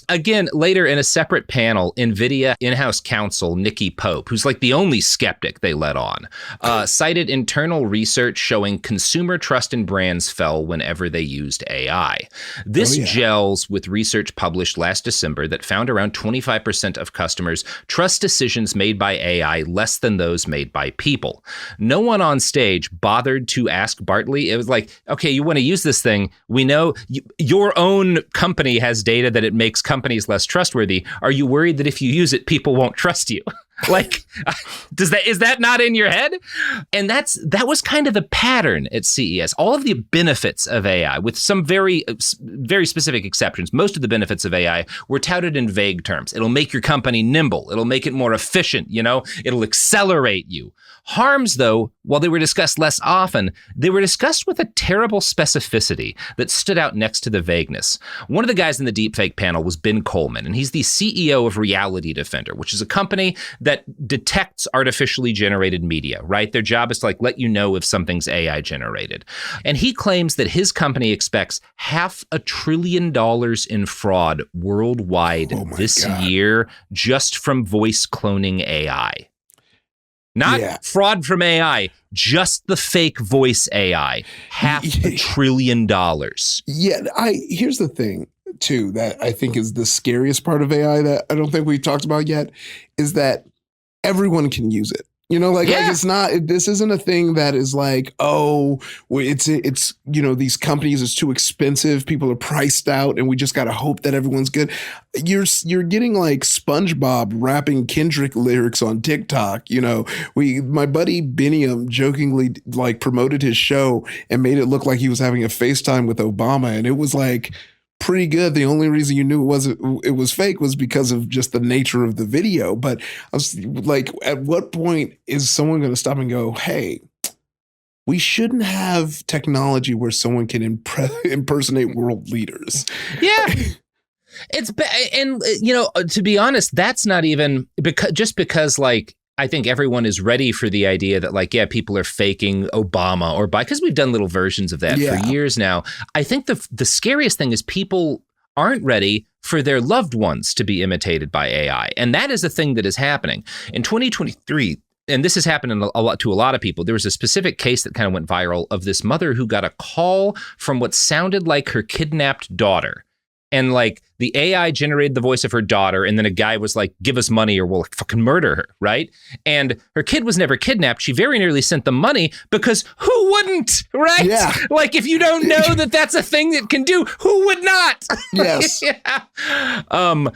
Again, later in a separate panel, NVIDIA in-house counsel Nikki Pope, who's like the only skeptic they let on, cited internal research showing consumer trust in brands fell whenever they used AI. This gels with research published last December that found around 25% of customers trust decisions made by AI less than those made by people. No one on stage bothered to ask Bartley. It was like, okay, you want to use this thing. We know your own company has data that it makes companies less trustworthy. Are you worried that if you use it, people won't trust you? Like, is that not in your head? And that was kind of the pattern at CES. All of the benefits of AI, with some very, very specific exceptions, most of the benefits of AI were touted in vague terms. It'll make your company nimble. It'll make it more efficient. It'll accelerate you. Harms, though, while they were discussed less often, they were discussed with a terrible specificity that stood out next to the vagueness. One of the guys in the deepfake panel was Ben Coleman, and he's the CEO of Reality Defender, which is a company that detects artificially generated media, right? Their job is to let you know if something's AI generated. And he claims that his company expects $500 billion in fraud worldwide this year just from voice cloning AI. Not fraud from AI, just the fake voice AI. $500 billion. Yeah, here's the thing, too, that I think is the scariest part of AI that I don't think we've talked about yet, is that everyone can use it. Like it's not, this isn't a thing that is like, it's these companies, it's too expensive. People are priced out and we just got to hope that everyone's good. You're getting like SpongeBob rapping Kendrick lyrics on TikTok. My buddy Biniam jokingly promoted his show and made it look like he was having a FaceTime with Obama. And it was like pretty good. The only reason you knew it was fake was because of just the nature of the video. But I was like, at what point is someone going to stop and go, hey, we shouldn't have technology where someone can impersonate world leaders? Yeah. To be honest, that's not even because I think everyone is ready for the idea that people are faking Obama or because we've done little versions of that for years now. I think the scariest thing is people aren't ready for their loved ones to be imitated by AI. And that is a thing that is happening. In 2023, and this has happened a lot to a lot of people, there was a specific case that kind of went viral of this mother who got a call from what sounded like her kidnapped daughter. And the AI generated the voice of her daughter, and then a guy was like, give us money or we'll fucking murder her, right? And her kid was never kidnapped. She very nearly sent them money because who wouldn't, right? Yeah. If you don't know that that's a thing that can do, who would not? Yes. Yeah. And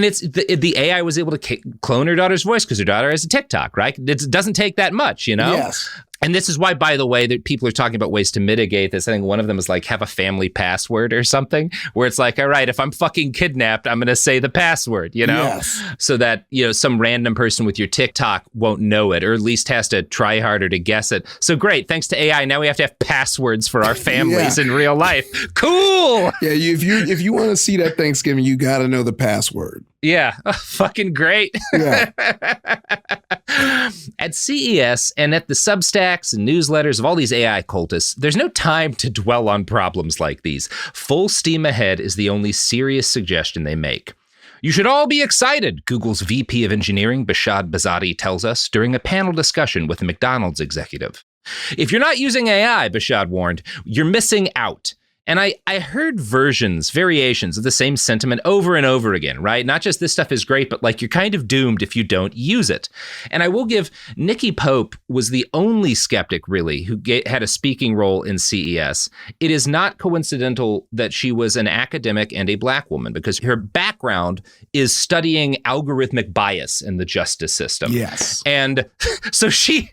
it's the AI was able to clone her daughter's voice because her daughter has a TikTok, right? It doesn't take that much, Yes. And this is why, by the way, that people are talking about ways to mitigate this. I think one of them is have a family password or something where it's all right, if I'm fucking kidnapped, I'm going to say the password, Yes. so that, some random person with your TikTok won't know it or at least has to try harder to guess it. So great. Thanks to AI. Now we have to have passwords for our families in real life. Cool. Yeah. If you want to see that Thanksgiving, you got to know the password. Yeah. Fucking great. Yeah. At CES and at the Substacks and newsletters of all these AI cultists, there's no time to dwell on problems like these. Full steam ahead is the only serious suggestion they make. You should all be excited, Google's VP of Engineering, Bashad Bazadi, tells us during a panel discussion with a McDonald's executive. If you're not using AI, Bashad warned, you're missing out. And I heard variations of the same sentiment over and over again, right? Not just this stuff is great, but like you're kind of doomed if you don't use it. And I will give Nikki Pope was the only skeptic really who had a speaking role in CES. It is not coincidental that she was an academic and a Black woman, because her background is studying algorithmic bias in the justice system. Yes. And so she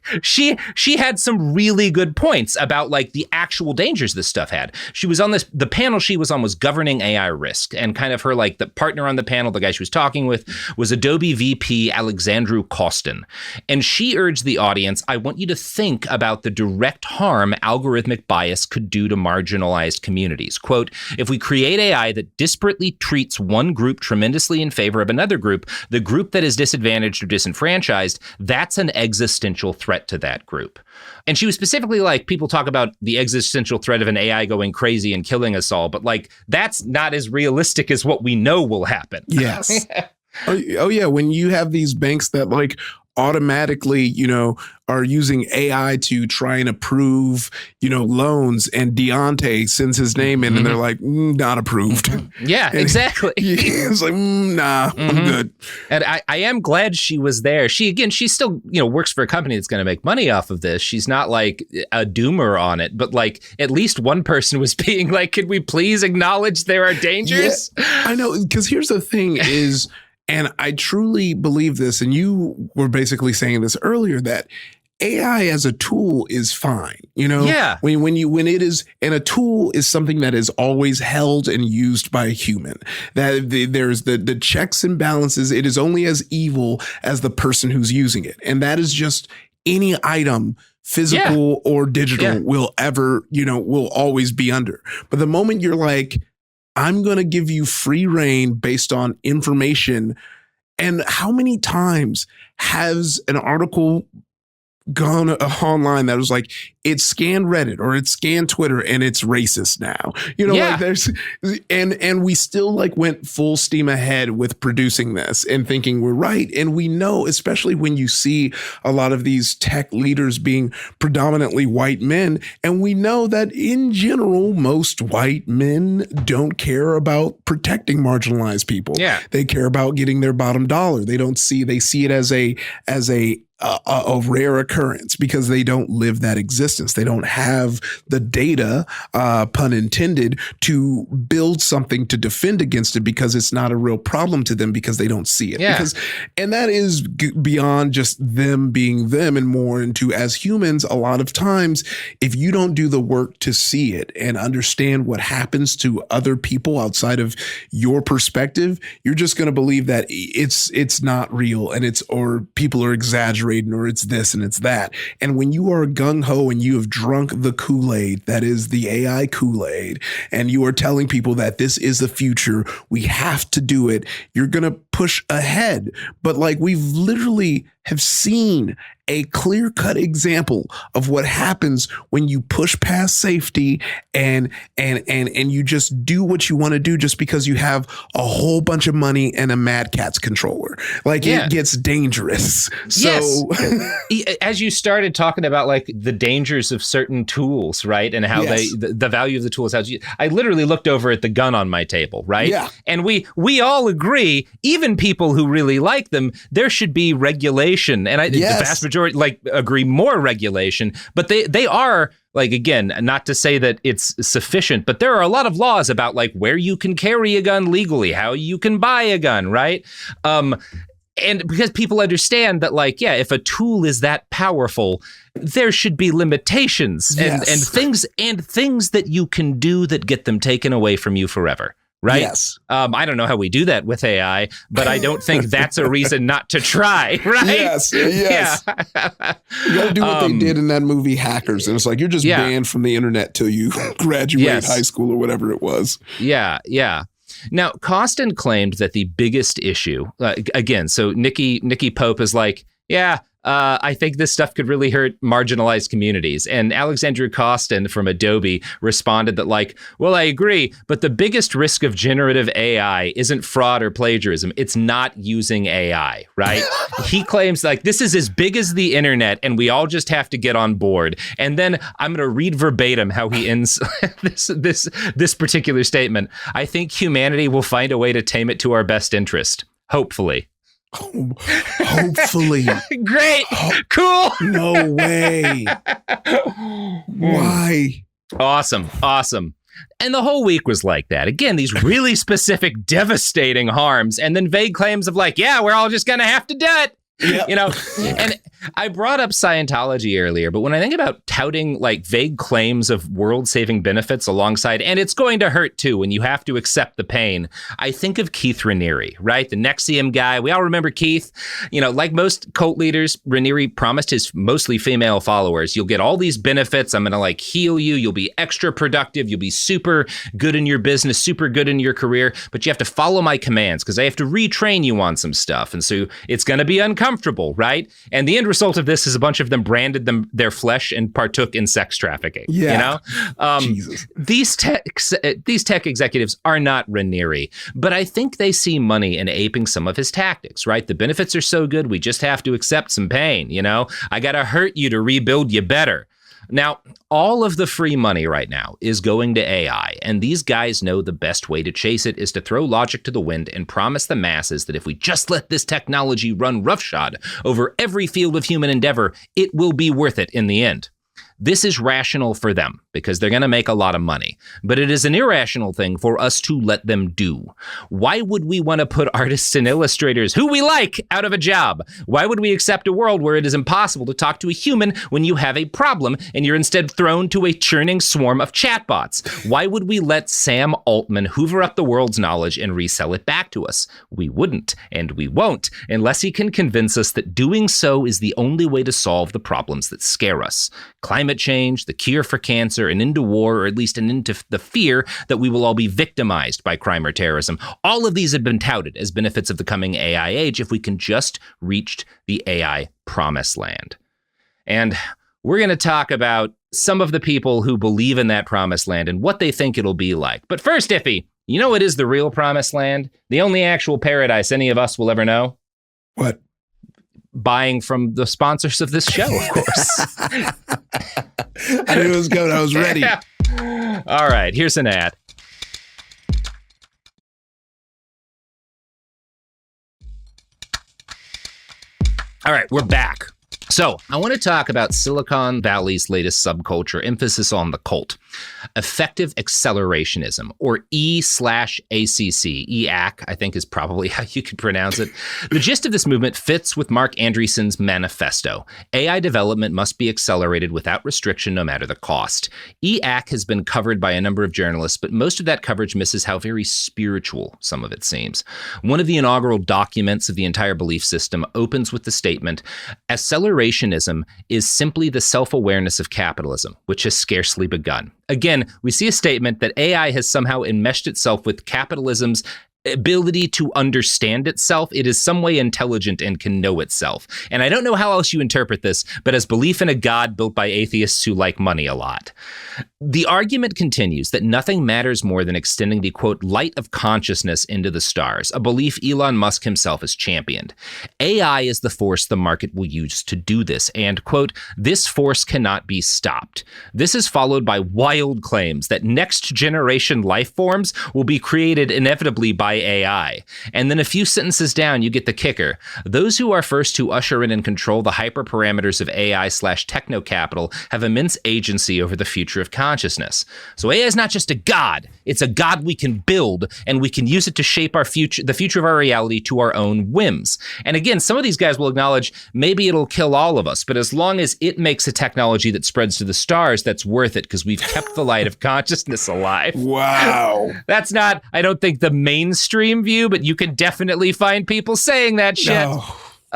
had some really good points about like the actual dangers this stuff had. She was on the panel she was on was governing AI risk, and kind of her like the partner on the panel, the guy she was talking with, was Adobe VP Alexandru Costin. And she urged the audience, I want you to think about the direct harm algorithmic bias could do to marginalized communities. Quote, if we create AI that disparately treats one group tremendously in favor of another group, the group that is disadvantaged or disenfranchised, that's an existential threat to that group. And she was specifically like, people talk about the existential threat of an AI going crazy and killing us all, but like, that's not as realistic as what we know will happen. Yes. Oh yeah. When you have these banks that like automatically, are using AI to try and approve, loans, and Deontay sends his name in and they're like, not approved. Yeah, and exactly. It's like, nah, I'm good. And I am glad she was there. She still, works for a company that's going to make money off of this. She's not like a doomer on it, but like at least one person was being like, could we please acknowledge there are dangers? Yeah, I know, because here's the thing is, and I truly believe this, and you were basically saying this earlier, that AI as a tool is fine. Yeah. When it is, and a tool is something that is always held and used by a human. That there's the checks and balances. It is only as evil as the person who's using it, and that is just any item, physical or digital, will always be under. But the moment you're like, I'm going to give you free reign based on information. And how many times has an article gone online that was like, it scanned Reddit or it scanned Twitter and it's racist now, like there's, and we still like went full steam ahead with producing this and thinking we're right. And we know, especially when you see a lot of these tech leaders being predominantly white men, and we know that in general, most white men don't care about protecting marginalized people. Yeah. They care about getting their bottom dollar. They see it as a rare occurrence because they don't live that existence. They don't have the data, pun intended, to build something to defend against it because it's not a real problem to them because they don't see it. Yeah. And that is beyond just them being them and more into, as humans, a lot of times, if you don't do the work to see it and understand what happens to other people outside of your perspective, you're just going to believe that it's not real and or people are exaggerating, or it's this and it's that. And when you are gung-ho and you have drunk the Kool-Aid that is the AI Kool-Aid, and you are telling people that this is the future, we have to do it, you're going to push ahead. But like, we've literally have seen a clear-cut example of what happens when you push past safety and you just do what you want to do just because you have a whole bunch of money and a Mad Catz controller. Like, it gets dangerous. So as you started talking about like the dangers of certain tools, right? And how the value of the tools, I literally looked over at the gun on my table, right? Yeah. And we all agree, even people who really like them, there should be regulation. And the vast majority agree more regulation, but they are, like, again, not to say that it's sufficient, but there are a lot of laws about like where you can carry a gun legally, how you can buy a gun, right? And because people understand that, like, if a tool is that powerful, there should be limitations and things that you can do that get them taken away from you forever. Right? Yes. I don't know how we do that with AI, but I don't think that's a reason not to try, right? Yes. Yeah. You got to do what they did in that movie Hackers. And it's like, you're just banned from the internet till you graduate high school or whatever it was. Yeah. Now, Costin claimed that the biggest issue, again, so Nikki Pope is like, Yeah, I think this stuff could really hurt marginalized communities. And Alexandra Costin from Adobe responded that, like, well, I agree, but the biggest risk of generative AI isn't fraud or plagiarism. It's not using AI, right? He claims, like, this is as big as the internet and we all just have to get on board. And then I'm going to read verbatim how he ends this particular statement. I think humanity will find a way to tame it to our best interest. Hopefully. Hopefully. Great. Cool. No way. Why? Awesome. And the whole week was like that. Again, these really specific, devastating harms, and then vague claims of like, yeah, we're all just going to have to do it. Yep. You know, and I brought up Scientology earlier, but when I think about touting like vague claims of world-saving benefits alongside, and it's going to hurt too when you have to accept the pain, I think of Keith Raniere, right? The Nexium guy. We all remember Keith. You know, like most cult leaders, Raniere promised his mostly female followers, you'll get all these benefits. I'm going to like heal you. You'll be extra productive. You'll be super good in your business, super good in your career, but you have to follow my commands because I have to retrain you on some stuff. And so it's going to be uncomfortable, right? And the end result of this is a bunch of them branded their flesh and partook in sex trafficking. Yeah. You know, Jesus. These tech executives are not Raniere, but I think they see money in aping some of his tactics, right? The benefits are so good, we just have to accept some pain. You know, I got to hurt you to rebuild you better. Now, all of the free money right now is going to AI, and these guys know the best way to chase it is to throw logic to the wind and promise the masses that if we just let this technology run roughshod over every field of human endeavor, it will be worth it in the end. This is rational for them because they're going to make a lot of money, but it is an irrational thing for us to let them do. Why would we want to put artists and illustrators who we like out of a job? Why would we accept a world where it is impossible to talk to a human when you have a problem and you're instead thrown to a churning swarm of chatbots? Why would we let Sam Altman hoover up the world's knowledge and resell it back to us? We wouldn't, and we won't, unless he can convince us that doing so is the only way to solve the problems that scare us. Climate change, the cure for cancer, an end to war, or at least an end to the fear that we will all be victimized by crime or terrorism. All of these have been touted as benefits of the coming AI age if we can just reach the AI promised land. And we're going to talk about some of the people who believe in that promised land and what they think it'll be like. But first, Iffy, you know what is the real promised land? The only actual paradise any of us will ever know? What? Buying from the sponsors of this show, of course. I knew it was coming. I was ready. All right, here's an ad. All right, we're back. So I want to talk about Silicon Valley's latest subculture, emphasis on the cult. Effective accelerationism, or E/ACC, EAC, I think is probably how you could pronounce it. The gist of this movement fits with Mark Andreessen's manifesto. AI development must be accelerated without restriction, no matter the cost. EAC has been covered by a number of journalists, but most of that coverage misses how very spiritual some of it seems. One of the inaugural documents of the entire belief system opens with the statement, accelerationism is simply the self-awareness of capitalism, which has scarcely begun. Again, we see a statement that AI has somehow enmeshed itself with capitalism's ability to understand itself. It is some way intelligent and can know itself. And I don't know how else you interpret this, but as belief in a god built by atheists who like money a lot. The argument continues that nothing matters more than extending the, quote, light of consciousness into the stars, a belief Elon Musk himself has championed. AI is the force the market will use to do this, and, quote, this force cannot be stopped. This is followed by wild claims that next generation life forms will be created inevitably by AI. And then a few sentences down, you get the kicker. Those who are first to usher in and control the hyperparameters of AI/techno-capital have immense agency over the future of consciousness. So AI is not just a god. It's a god we can build, and we can use it to shape our future, the future of our reality to our own whims. And again, some of these guys will acknowledge maybe it'll kill all of us, but as long as it makes a technology that spreads to the stars, that's worth it because we've kept the light of consciousness alive. Wow. That's not, I don't think, the mainstream view, but you can definitely find people saying that shit. No.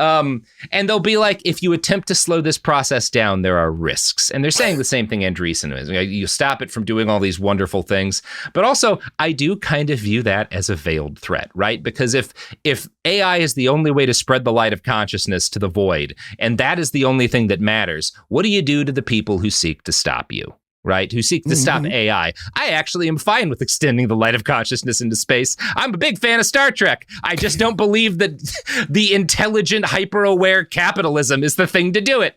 And they'll be like, if you attempt to slow this process down, there are risks. And they're saying the same thing Andreessen is. You stop it from doing all these wonderful things. But also, I do kind of view that as a veiled threat, right? Because if AI is the only way to spread the light of consciousness to the void, and that is the only thing that matters, what do you do to the people who seek to stop you? Right, who seek to stop AI. I actually am fine with extending the light of consciousness into space. I'm a big fan of Star Trek. I just don't believe that the intelligent, hyper-aware capitalism is the thing to do it.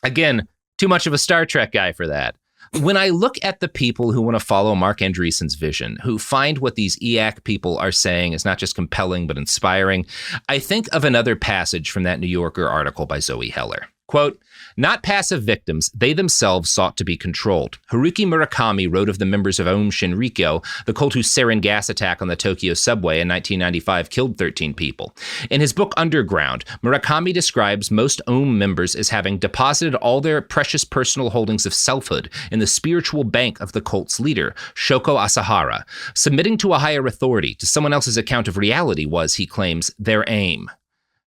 Again, too much of a Star Trek guy for that. When I look at the people who want to follow Mark Andreessen's vision, who find what these EAC people are saying is not just compelling, but inspiring, I think of another passage from that New Yorker article by Zoe Heller. Quote, not passive victims, they themselves sought to be controlled. Haruki Murakami wrote of the members of Aum Shinrikyo, the cult whose sarin gas attack on the Tokyo subway in 1995 killed 13 people. In his book Underground, Murakami describes most Aum members as having deposited all their precious personal holdings of selfhood in the spiritual bank of the cult's leader, Shoko Asahara. Submitting to a higher authority, to someone else's account of reality was, he claims, their aim.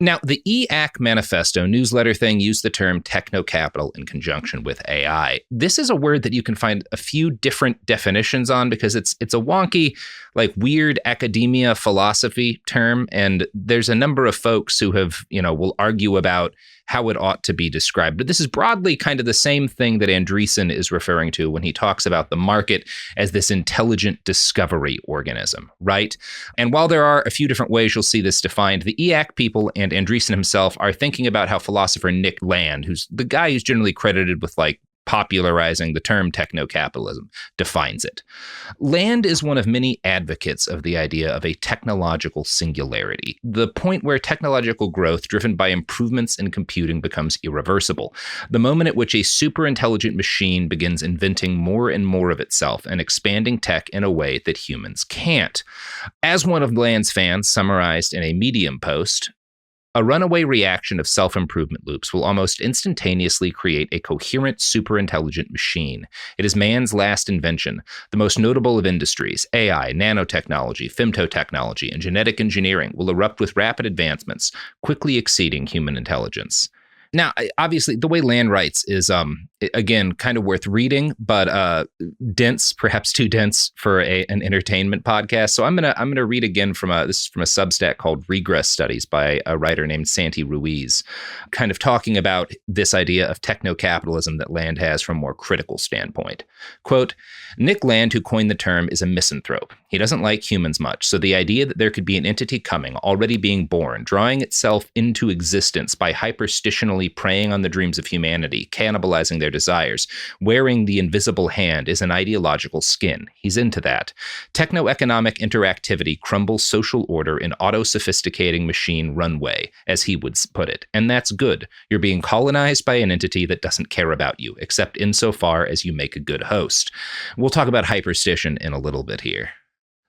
Now, the EAC manifesto newsletter thing used the term techno-capital in conjunction with AI. This is a word that you can find a few different definitions on because it's a wonky, like weird academia philosophy term. And there's a number of folks who have, will argue about how it ought to be described. But this is broadly kind of the same thing that Andreessen is referring to when he talks about the market as this intelligent discovery organism, right? And while there are a few different ways you'll see this defined, the EAC people and Andreessen himself are thinking about how philosopher Nick Land, who's the guy who's generally credited with popularizing the term techno-capitalism, defines it. Land is one of many advocates of the idea of a technological singularity, the point where technological growth driven by improvements in computing becomes irreversible, the moment at which a super-intelligent machine begins inventing more and more of itself and expanding tech in a way that humans can't. As one of Land's fans summarized in a Medium post, a runaway reaction of self-improvement loops will almost instantaneously create a coherent, super-intelligent machine. It is man's last invention, the most notable of industries. AI, nanotechnology, femtotechnology, and genetic engineering will erupt with rapid advancements, quickly exceeding human intelligence. Now, obviously, the way Land writes is, again, kind of worth reading, but dense, perhaps too dense for an entertainment podcast. So I'm gonna read again this is from a Substack called Regress Studies by a writer named Santi Ruiz, kind of talking about this idea of techno-capitalism that Land has from a more critical standpoint. Quote, Nick Land, who coined the term, is a misanthrope. He doesn't like humans much, so the idea that there could be an entity coming, already being born, drawing itself into existence by hyperstitionally preying on the dreams of humanity, cannibalizing their desires, wearing the invisible hand is an ideological skin. He's into that. Techno-economic interactivity crumbles social order in auto-sophisticating machine runway, as he would put it. And that's good. You're being colonized by an entity that doesn't care about you, except insofar as you make a good host. We'll talk about hyperstition in a little bit here.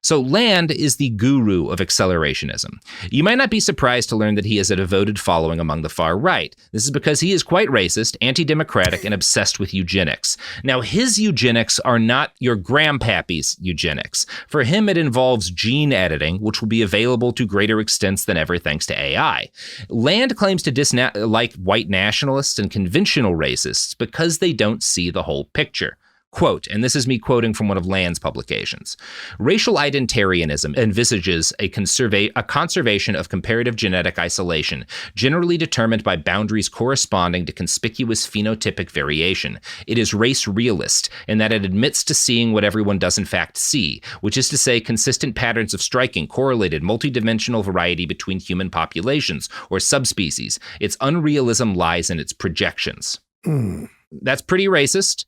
So Land is the guru of accelerationism. You might not be surprised to learn that he has a devoted following among the far right. This is because he is quite racist, anti-democratic, and obsessed with eugenics. Now, his eugenics are not your grandpappy's eugenics. For him, it involves gene editing, which will be available to greater extents than ever thanks to AI. Land claims to dislike white nationalists and conventional racists because they don't see the whole picture. Quote, and this is me quoting from one of Land's publications, racial identitarianism envisages a conservation of comparative genetic isolation, generally determined by boundaries corresponding to conspicuous phenotypic variation. It is race realist in that it admits to seeing what everyone does in fact see, which is to say consistent patterns of striking, correlated, multidimensional variety between human populations or subspecies. Its unrealism lies in its projections. That's pretty racist.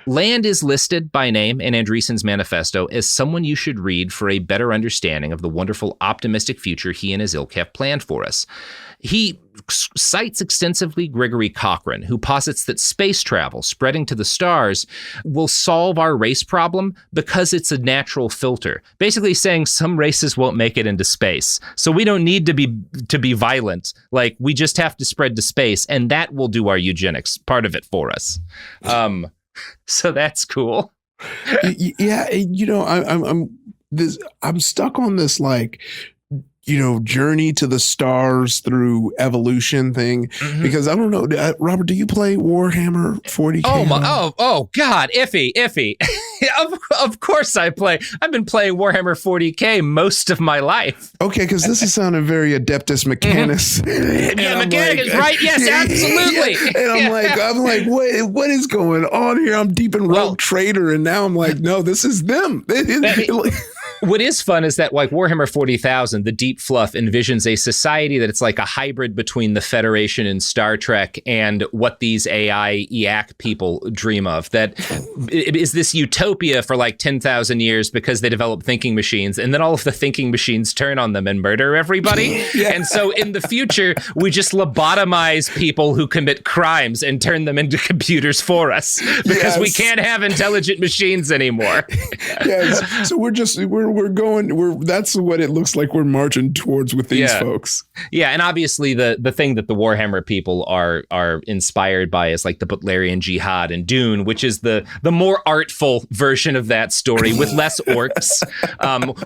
Land is listed by name in Andreessen's manifesto as someone you should read for a better understanding of the wonderful optimistic future he and his ilk have planned for us. He cites extensively Gregory Cochrane, who posits that space travel spreading to the stars will solve our race problem because it's a natural filter. Basically saying some races won't make it into space. So we don't need to be violent. Like, we just have to spread to space, and that will do our eugenics part of it for us. So that's cool. Yeah, I'm stuck on this, like, journey to the stars through evolution thing. Mm-hmm. Because I don't know, Robert, do you play Warhammer 40K? Oh God, iffy. Of course I play. I've been playing Warhammer 40K most of my life. Okay, because this is sounding very Adeptus Mechanicus. Yeah, Mechanicus, right? Yes, absolutely. And I'm like, what is going on here? I'm deep in Rogue Trader, and now I'm like, no, this is them. What is fun is that like Warhammer 40,000, the deep fluff envisions a society that it's like a hybrid between the Federation and Star Trek and what these AI EAC people dream of. That is this utopia for like 10,000 years because they develop thinking machines, and then all of the thinking machines turn on them and murder everybody. Yeah. And so in the future, we just lobotomize people who commit crimes and turn them into computers for us because we can't have intelligent machines anymore. Yes. So that's what it looks like we're marching towards with these folks. Yeah, and obviously the thing that the Warhammer people are inspired by is like the Butlerian Jihad and Dune, which is the more artful version of that story with less orcs,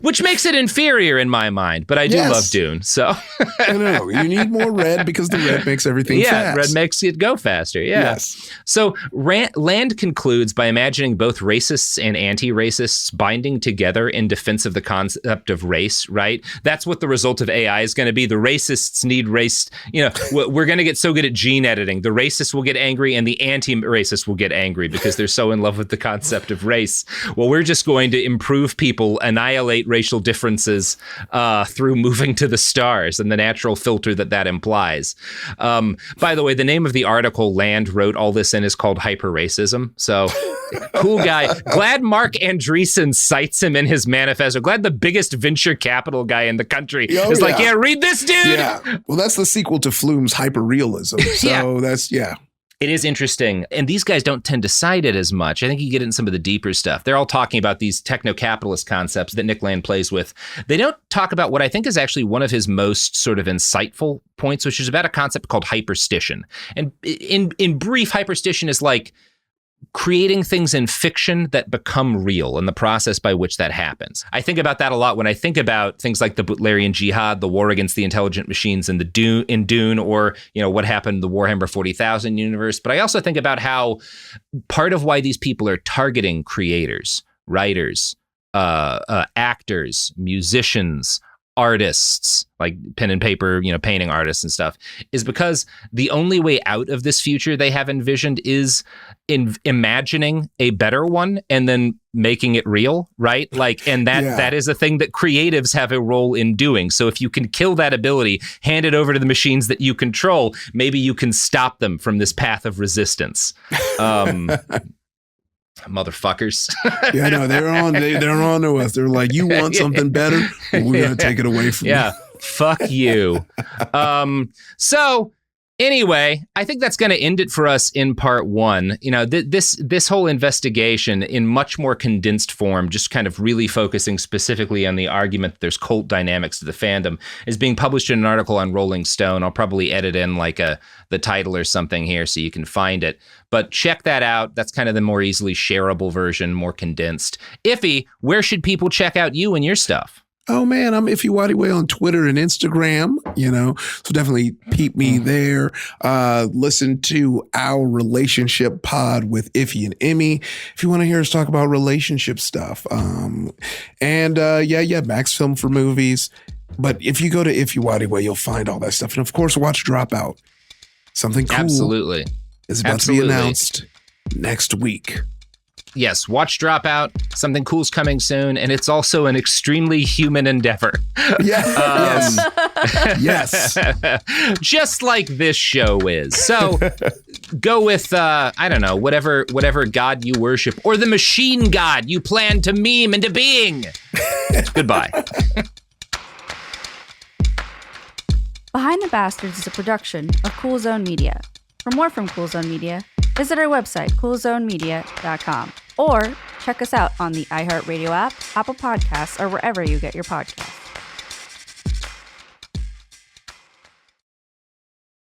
which makes it inferior in my mind. But I do love Dune, so I know you need more red because the red makes everything fast. Red makes it go faster. Yeah. Yes. So Land concludes by imagining both racists and anti-racists binding together in defense of the concept of race, right? That's what the result of AI is going to be. The racists need race. We're going to get so good at gene editing. The racists will get angry and the anti-racists will get angry because they're so in love with the concept of race. Well, we're just going to improve people, annihilate racial differences through moving to the stars and the natural filter that implies. By the way, the name of the article Land wrote all this in is called Hyper-Racism. So cool guy. Glad Mark Andreessen cites him in his manifesto. Glad the biggest venture capital guy in the country is like, read this, dude. Yeah. Well, that's the sequel to Flume's hyperrealism. So that's, It is interesting. And these guys don't tend to cite it as much. I think you get in some of the deeper stuff. They're all talking about these techno-capitalist concepts that Nick Land plays with. They don't talk about what I think is actually one of his most sort of insightful points, which is about a concept called hyperstition. And in brief, hyperstition is like creating things in fiction that become real and the process by which that happens. I think about that a lot when I think about things like the Butlerian Jihad, the war against the intelligent machines in Dune, or what happened in the Warhammer 40,000 universe. But I also think about how part of why these people are targeting creators, writers, actors, musicians, artists, like pen and paper, painting artists and stuff, is because the only way out of this future they have envisioned is in imagining a better one and then making it real, right? Like, and that is a thing that creatives have a role in doing. So if you can kill that ability, hand it over to the machines that you control, maybe you can stop them from this path of resistance. Motherfuckers. Yeah, no, they're on to us. They're like, you want something better? Well, we're gonna take it away from you. Fuck you. So anyway, I think that's going to end it for us in part one. This whole investigation in much more condensed form, just kind of really focusing specifically on the argument that there's cult dynamics to the fandom, is being published in an article on Rolling Stone. I'll probably edit in like the title or something here so you can find it. But check that out. That's kind of the more easily shareable version, more condensed. Iffy, where should people check out you and your stuff? Oh man, I'm Iffy Wadiway on Twitter and Instagram, so definitely peep me there. Listen to our relationship pod with Iffy and Emmy if you want to hear us talk about relationship stuff. Max Film for Movies. But if you go to Iffy Wadiway, you'll find all that stuff. And of course, watch Dropout. Something cool Absolutely. is about to be announced next week. Yes, watch Dropout. Something cool's coming soon, and it's also an extremely human endeavor. Yes. Just like this show is. So go with, I don't know, whatever god you worship, or the machine god you plan to meme into being. Goodbye. Behind the Bastards is a production of Cool Zone Media. For more from Cool Zone Media, visit our website, coolzonemedia.com, or check us out on the iHeartRadio app, Apple Podcasts, or wherever you get your podcasts.